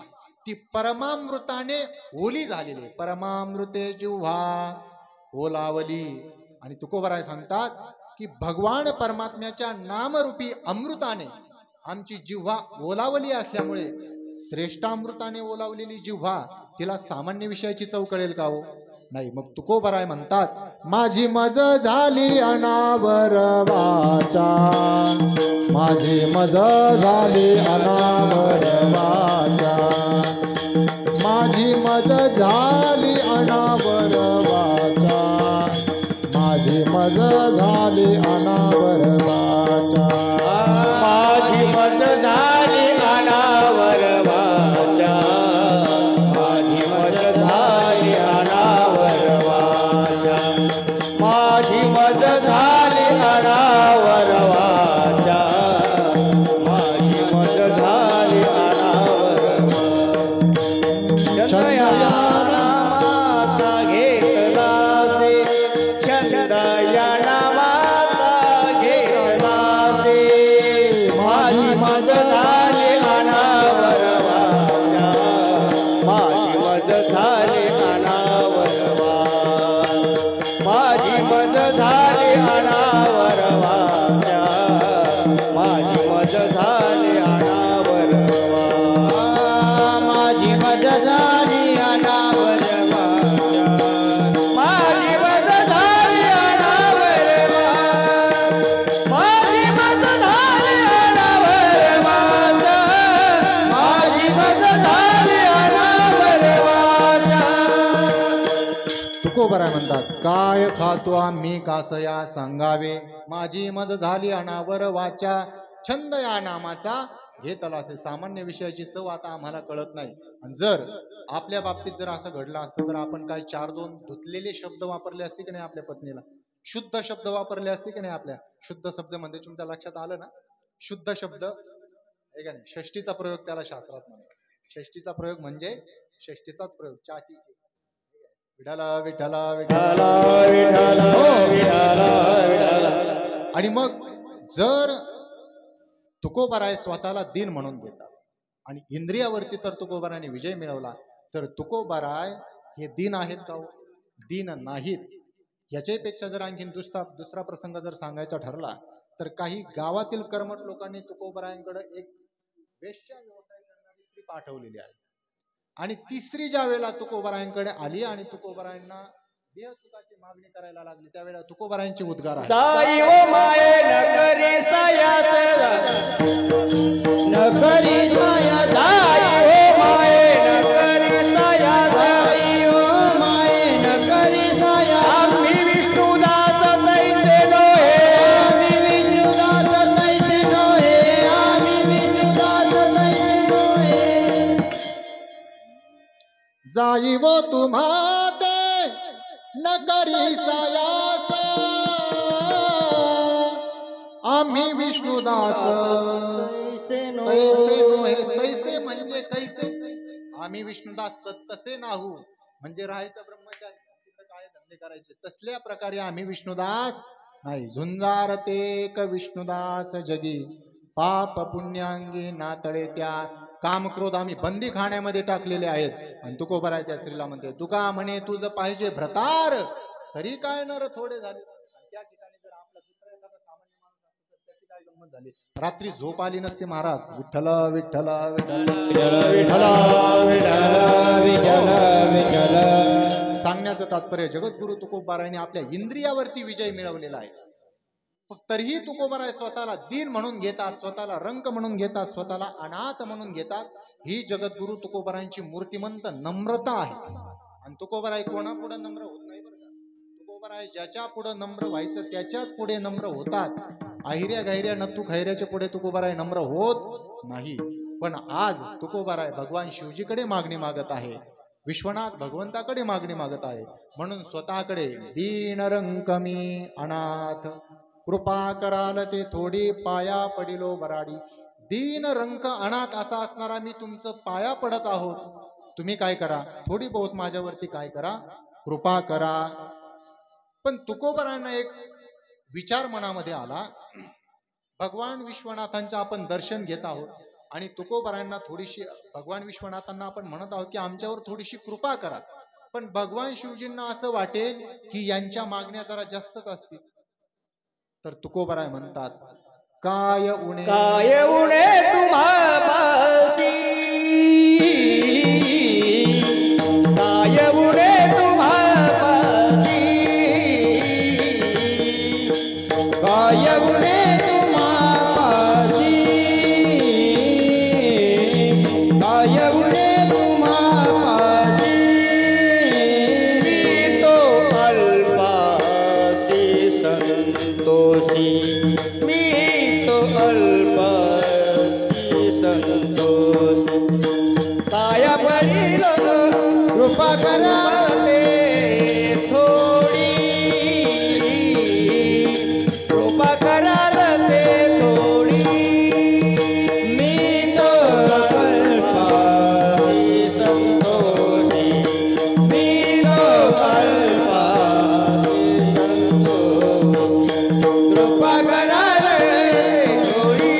ती परमामृताने ओली झालेली आहे. परमामृते जिव्हा ओलावली. आणि तुकोबाराय सांगतात की भगवान परमात्म्याच्या नामरूपी अमृताने आमची जिव्हा ओलावली असल्यामुळे श्रेष्ठामृताने ओलावलेली जिव्हा तिला सामान्य विषयाची चव कळेल का हो, नाही. मग तुकोबाराय म्हणतात, माझी मज झाली अनावर वाचा, माझी मज झाली अनावर वाचा, माझी मज झाली अनावर वाचा, माझी मज झाली अनावर वाचा, माझी मज झाली अनावर वाचा, माझी मज झाली अनावर वाचा, माझी मज झाली अनावर वाचा, माझी मज झाली अनावर वाचा. चंदया नामाचा घेतला से, चंदया नामाचा घेतला से, माझी मज झाली अनावर वाचा, माझी मज झाली अनावर वाचा, माझी मज झाली अनावर वाचा, माझी मज झाली अनावर वाचा, माझी मज झाली अनावर वाचा, माझी मज झाली अनावर वाचा, माझी मज झाली अनावर वाचा, माझी मज झाली अनावर वाचा. तुकोबाराय म्हणतात, काय खातो आम्ही कासया सांगावे, माझी मज झाली अनावर वाचा, छंद या नामाचा घेतला असे. सामान्य विषयाची चव आता आम्हाला कळत नाही. आणि जर आपल्या बाबतीत जर असं घडलं असतं तर आपण काय 4-2 धुतलेले शब्द वापरले असते की नाही, आपल्या पत्नीला शुद्ध शब्द वापरले असते की नाही. आपल्या शुद्ध शब्द म्हणजे तुमच्या लक्षात आलं ना, शुद्ध शब्द आहे का नाही. षष्टीचा प्रयोग त्याला शास्त्रात म्हणतात. षष्टीचा प्रयोग म्हणजे षष्टीचाच प्रयोग, चाची. विठाला विठाला विठाला विठाला. आणि मग जर तुकोबाराय स्वतःला दिन म्हणून देतात आणि इंद्रियावरती तर तुकोबारायने विजय मिळवला, तर तुकोबाराय हे दिन आहेत का हो? दिन नाहीत. याच्यापेक्षा जर आणखीन दुसरा प्रसंग जर सांगायचा ठरला तर काही गावातील कर्मठ लोकांनी तुकोबरायांकडे एक वेश्या व्यवसाय करणारी स्त्री पाठवलेली आहे. आणि तिसरी ज्या वेळेला तुकोबरायांकडे आली आणि तुकोबरायांना देहसुखाची मागणी करायला लागली, त्यावेळेला तुकोबरायांची उद्गार आहे, साई ओ माये न करी सयास न करी सया साई ओ माये न करी सया साई ओ माये न करी सया आम्ही विष्णुदास तैसे नोहे आम्ही विष्णुदास तैसे नोहे आम्ही विष्णुदास तैसे नोहे जाई वो तुम्हाते न करी सायास आम्ही विष्णुदास तैसे तैसे नोहे. तैसे म्हणजे कैसे, आम्ही विष्णुदास तसे नाहू म्हणजे राहायचं ब्रह्मचारी, तिथं काय धंदे करायचे तसल्या प्रकारे आम्ही विष्णुदास नाही. झुंजारते क विष्णुदास जगी पाप पुण्यांगी नातळे त्या. काम क्रोध आम्ही बंदी खाण्यामध्ये टाकलेले आहेत. आणि तुकोबराय त्या स्त्रीला म्हणते, तुका म्हणे तुझं पाहिजे भ्रतार तरी काय नर थोडे झाले. त्या ठिकाणी जर आपला दुसरा एखादा सामान्य माणूस असतो तर त्याची काय गंमत झाली. रात्री झोप आली नसते महाराज. विठ्ठल विठ्ठल विठ्ठल विठ्ठल विठ्ठल. सांगण्याचं तात्पर्य जगद्गुरु तुकोबारायांनी आपल्या इंद्रियावरती विजय मिळवलेला आहे. तरीही तुकोबराय स्वतःला दीन म्हणून घेतात, स्वतःला रंक म्हणून घेतात, स्वतःला अनाथ म्हणून घेतात. ही जगद्गुरु तुकोबरायांची मूर्तिमंत नम्रता आहे. आणि तुकोबराय कोणापुढे नम्र होत नाही बरं का. तुकोबराय ज्याच्या पुढे नम्र व्हायचं त्याच्याच पुढे नम्र होतात. आहिऱ्या गाहिऱ्या नत्तू खैऱ्याच्या पुढे तुकोबराय नम्र होत नाही. पण आज तुकोबराय भगवान शिवजीकडे मागणी मागत आहे, विश्वनाथ भगवंताकडे मागणी मागत आहे. म्हणून स्वतःकडे दीन रंक मी अनाथ कृपा कराल ते थोडी पाया पडिलो बराडी. दीन रंक अनाथ असा असणारा मी तुमचं पाया पडत आहोत. तुम्ही काय करा, थोडी बहुत माझ्यावरती काय करा, कृपा करा. पण तुकोबरायांना एक विचार मनामध्ये आला, भगवान विश्वनाथांचं आपण दर्शन घेत आहोत आणि तुकोबरायांना थोडीशी भगवान विश्वनाथांना आपण म्हणत आहोत की आमच्यावर थोडीशी कृपा करा. पण भगवान शिवजींना असं वाटेल की यांच्या मागण्या जरा जास्तच असतील. तर तुकोबराय म्हणतात, काय उणे तुम्हा पासी काय उणे तुम्हा पासी काय उणे तुम्हा पासी काय उणे तुम्हा पासी तो अल्पासी संतोषी मी तो अल्पासी संतोषी पाया पडिलो कृपा कराते थोडी कृपा कराते थोडी मी तो अल्पासी संतोषी मी तो अल्पासी संतोषी कृपा कराले थोडी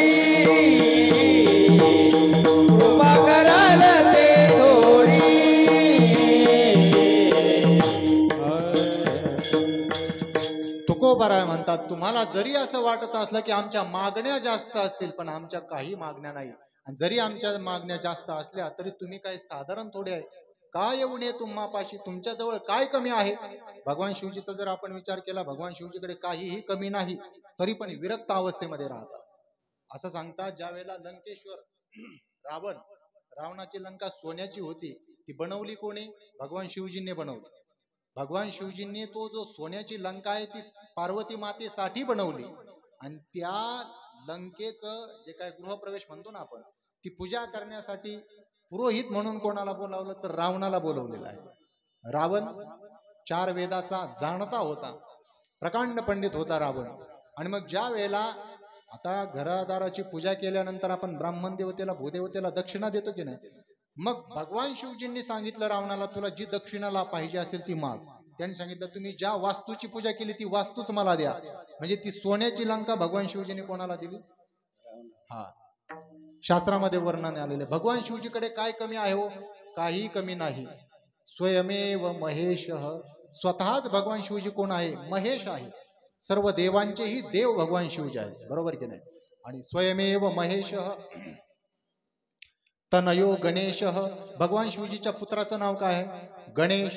कृपा कराले थोडी. तुकोबराय म्हणतात, तुम्हाला जरी असं वाटत असलं की आमच्या मागण्या जास्त असतील, पण आमच्या काही मागण्या नाही. आणि जरी आमच्या मागण्या जास्त असल्या तरी तुम्ही काय साधारण थोडे आहे. काय उणे तुम्हापाशी, तुमच्याजवळ काय कमी आहे. भगवान शिवजीचा जर आपण विचार केला, भगवान शिवजीकडे काहीही कमी नाही, तरी पण विरक्त अवस्थेमध्ये राहतात. असं सांगतात, ज्या वेळेला लंकेश्वर रावणाची लंका सोन्याची होती, ती बनवली कोणी, भगवान शिवजींनी बनवली. भगवान शिवजींनी तो जो सोन्याची लंका आहे ती पार्वती मातेसाठी बनवली. आणि त्या लंकेचं जे काय गृहप्रवेश म्हणतो ना आपण, ती पूजा करण्यासाठी पुरोहित म्हणून कोणाला बोलावलं तर रावणाला बोलवलेलं आहे. रावण 4 वेदाचा जाणता होता, प्रकांड पंडित होता रावण. आणि मग ज्या वेळेला आता घरादाराची पूजा केल्यानंतर आपण ब्राह्मण देवतेला भूदेवतेला दक्षिणा देतो की नाही, मग भगवान शिवजींनी सांगितलं रावणाला, तुला जी दक्षिणाला पाहिजे असेल ती माग. त्यांनी सांगितलं, तुम्ही ज्या वास्तूची पूजा केली ती वास्तूच मला द्या. म्हणजे ती सोन्याची लंका भगवान शिवजींनी कोणाला दिली. हा, शास्त्रामध्ये वर्णन आलेले. भगवान शिवजीकडे काय कमी आहे हो, काही कमी नाही. स्वयमेव महेश, स्वतःच भगवान शिवजी कोण आहे, महेश आहे. सर्व देवांचेही देव भगवान शिवजी आहेत, बरोबर की नाही. आणि स्वयमेव महेश तनयो गणेश, भगवान शिवजीच्या पुत्राचं नाव काय आहे? गणेश.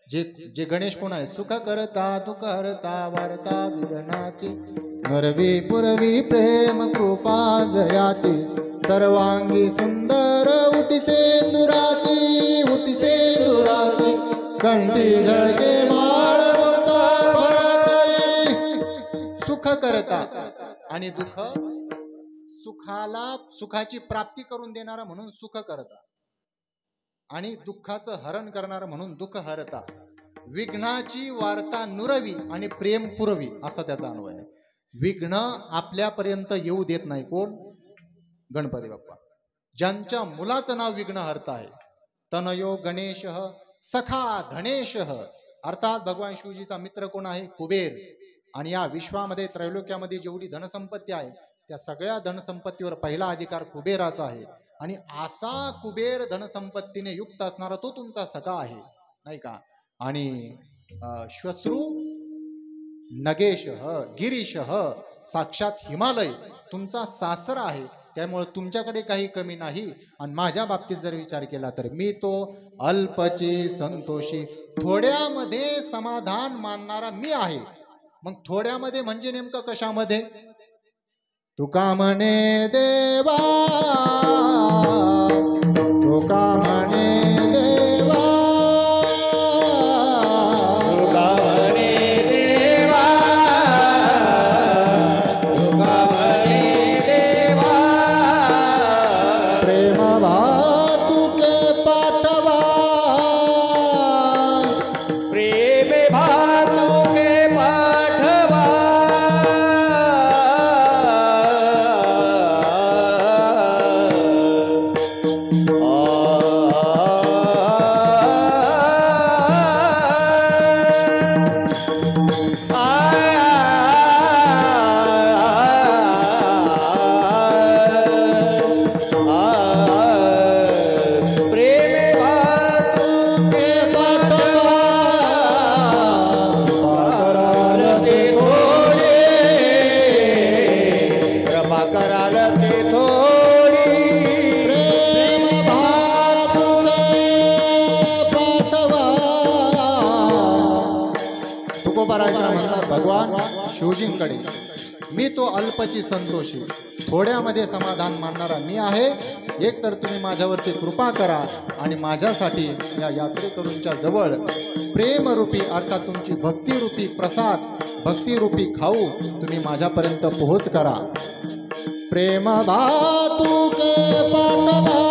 जे गणेश कोण आहे? सुख करता दुःख हरता वारता विघ्नाची, नरवी पुरवी प्रेम कृपा जयाची, सर्वांगी सुंदर उठीसे दुराची, उठीसे दुराची, कंठी झळके माळ मुक्ता फळाची. सुख करता आणि दुःख, सुखाची प्राप्ती करून देणारा म्हणून सुख करता आणि दुःखाचं हरण करणारा म्हणून दुःख हरता, विघ्नाची वार्ता नुरवी आणि प्रेम पुरवी असा त्याचा अन्वय आहे. विघ्न आपल्यापर्यंत येऊ देत नाही कोण? गणपती बाप्पा. ज्यांच्या मुलाचं नाव विघ्नहर्ता आहे. तनयो गणेश सखा धनेश, अर्थात भगवान शिवजीचा मित्र कोण आहे? कुबेर. आणि या विश्वामध्ये त्रैलोक्यामध्ये जेवढी धनसंपत्ती आहे त्या सगळ्या धनसंपत्तीवर पहिला अधिकार कुबेराचा आहे. आणि असा कुबेर धनसंपत्तीने युक्त असणारा तो तुमचा सखा आहे, नाही का. आणि श्वश्रू नगेश गिरीश, साक्षात हिमालय तुमचा सासरा आहे. त्यामुळे तुमच्याकडे काही कमी नाही. आणि माझ्या बाबतीत जर विचार केला तर मी तो अल्पची संतोषी, थोड्यामध्ये समाधान मानणारा मी आहे. मग थोड्यामध्ये म्हणजे नेमकं कशामध्ये? तुका म्हणे देवा, तुका म्हणे देवा, तुका म्हणे देवा, तुका म्हणे देवा, प्रेम भातुके पाठवा, प्रेम भातुके पाठवा, भगवान शिवजींकडे. मी तो अल्पची संतोषी, थोड्यामध्ये समाधान मानणारा मी आहे. एक तर तुम्ही माझ्यावरती कृपा करा आणि माझ्यासाठी या यात्रेकरूंच्या जवळ प्रेमरूपी अर्थात तुमची भक्तिरूपी प्रसाद, भक्तिरूपी खाऊ तुम्ही माझ्यापर्यंत पोहोच करा. प्रेम भातुके पाठवा,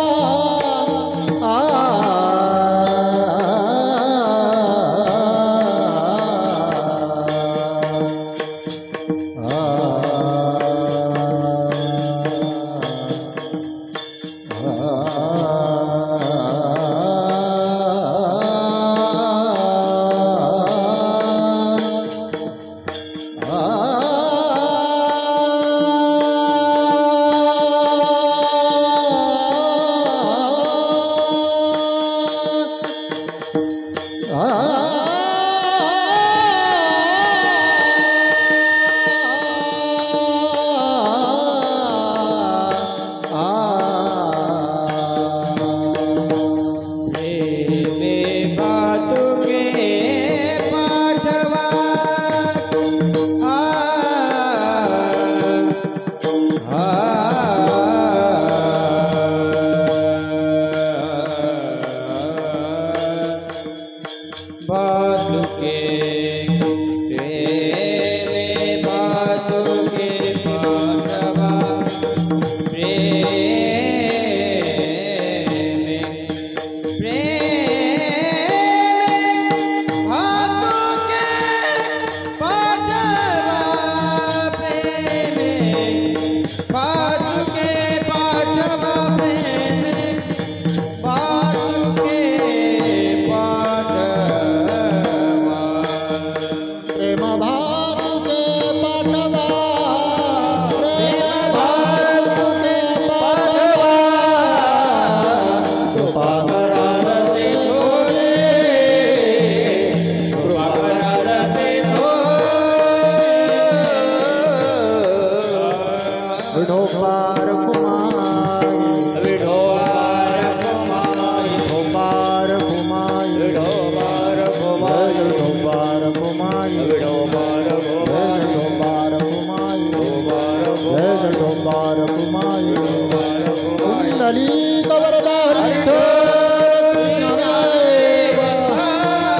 मंडळी कवरदार विठ्ठल ज्ञानदेव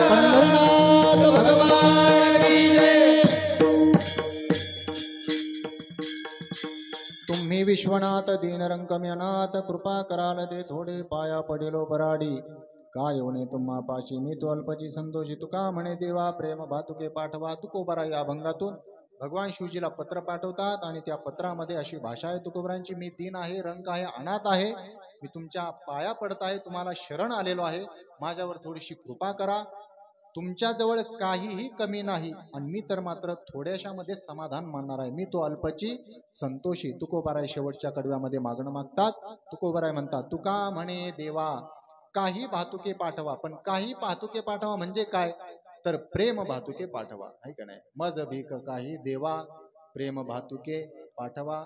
पंढरीनाथ भगवान की जय. तुम्ही विश्वनाथ दीनरंकमी अनाथ कृपा कराल ते थोडे पाया पडिलो बराडी का येऊने तुम्हा पाशी मी तो अल्पची संतोषी तुका म्हणे देवा प्रेम भातुके पाठवा तुकोबरा. या अभंगातून भगवान शिवजीला पत्र पाठवतात आणि त्या पत्रामध्ये अशी भाषा आहे तुकोबरांची. मी दीन आहे, रंक आहे, अनाथ आहे, मी तुमच्या पाया पडत आहे, तुम्हाला शरण आलेलो आहे, माझ्यावर थोडीशी कृपा करा. तुमच्याजवळ काहीही कमी नाही आणि मी तर मात्र थोड्याशामध्ये समाधान मानणार आहे. मी तो अल्पची संतोषी. तुकोबाराय शेवटच्या कडव्यामध्ये मागणं मागतात. तुकोबाराय म्हणतात तुका म्हणे देवा काही भातुके पाठवा. पण काही भातुके पाठवा म्हणजे काय तर प्रेम भातुके पाठवा, आहे का नाही. मज भीक काही देवा प्रेम भातुके पाठवा.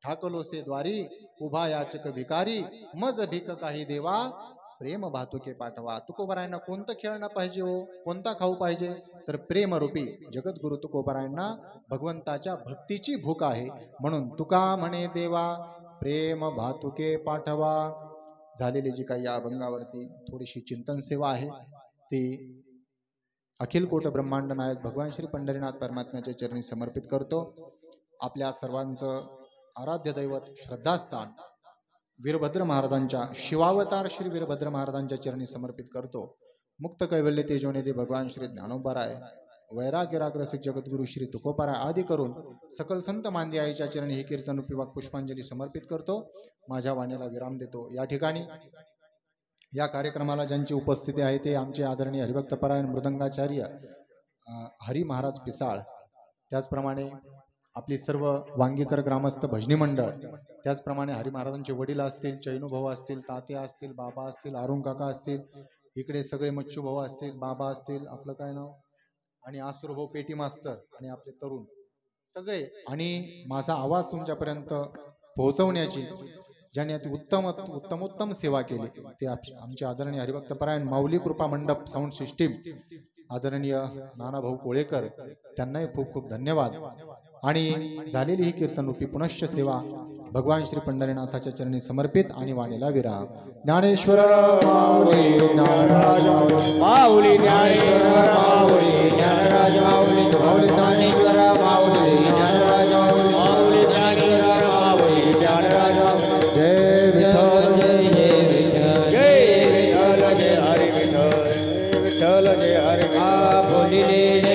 ठाकलोसे द्वारी उभा याचक भिकारी मज भीक काही देवा प्रेम भातुके पाठवा. तुकोबारायांना कोणतं खेळणं पाहिजे हो, कोणता खाऊ पाहिजे तर प्रेमरूपी जगद्गुरु तुकोबारायांना भगवंताच्या भक्तीची भूक आहे. म्हणून तुका म्हणे देवा प्रेम भातुके पाठवा. झालेली जी काही या अभंगावरती थोडीशी चिंतन सेवा आहे ती अखिल कोट ब्रह्मांड नायक भगवान श्री पंढरीनाथ परमात्म्याच्या चरणी समर्पित करतो. आपल्या सर्वांचं आराध्य दैवत श्रद्धास्थान वीरभद्र महाराजांच्या शिवावतार श्री वीरभद्र महाराजांच्या चरणी समर्पित करतो. मुक्त कैवल्य तेजोनिधी भगवान श्री ज्ञानोबाराय वैराग्य रागरसिक जगद्गुरु श्री तुकोबाराय आदी करून सकल संत मांदी आईच्या चरणी ही कीर्तन रूपी वाक पुष्पांजली समर्पित करतो. माझ्या वाणीला विराम देतो. या ठिकाणी या कार्यक्रमाला ज्यांची उपस्थिती आहे ते आमचे आदरणीय हरिभक्तपरायण मृदंगाचार्य हरी महाराज पिसाळ, त्याचप्रमाणे आपली सर्व वांगीकर ग्रामस्थ भजनी मंडळ, त्याचप्रमाणे हरी महाराजांचे वडील असतील, चैनूभाऊ असतील, तात्या असतील, बाबा असतील, अरुण काका असतील, इकडे सगळे मच्छू भाऊ असतील, बाबा असतील, आपलं काय नाव आणि आसुरभाऊ पेटी मास्तर आणि आपले तरुण सगळे, आणि माझा आवाज तुमच्यापर्यंत पोहोचवण्याची ज्यांनी अति उत्तमोत्तम सेवा केली ते आमचे आदरणीय हरिभक्तपरायण माऊली कृपा मंडप साऊंड सिस्टीम आदरणीय नानाभाऊ कोळेकर, त्यांनाही खूप खूप धन्यवाद. आणि झालेली ही कीर्तनरूपी पुनश्च सेवा भगवान श्री पंढरीनाथाच्या चरणी समर्पित आणि वाणीला विराम. ज्ञानेश्वर माऊली ज्ञानराज माऊली ज्ञानेश्वर माऊली ज्ञानराज माऊली माऊली ज्ञानेश्वर माऊली ज्ञानराज माऊली ज्ञानेश्वर माऊली ज्ञानराज माऊली. जय विठ्ठल जय विठ्ठल जय विठ्ठल जय हरी विठ्ठल विठ्ठल जय हरी. बोलिले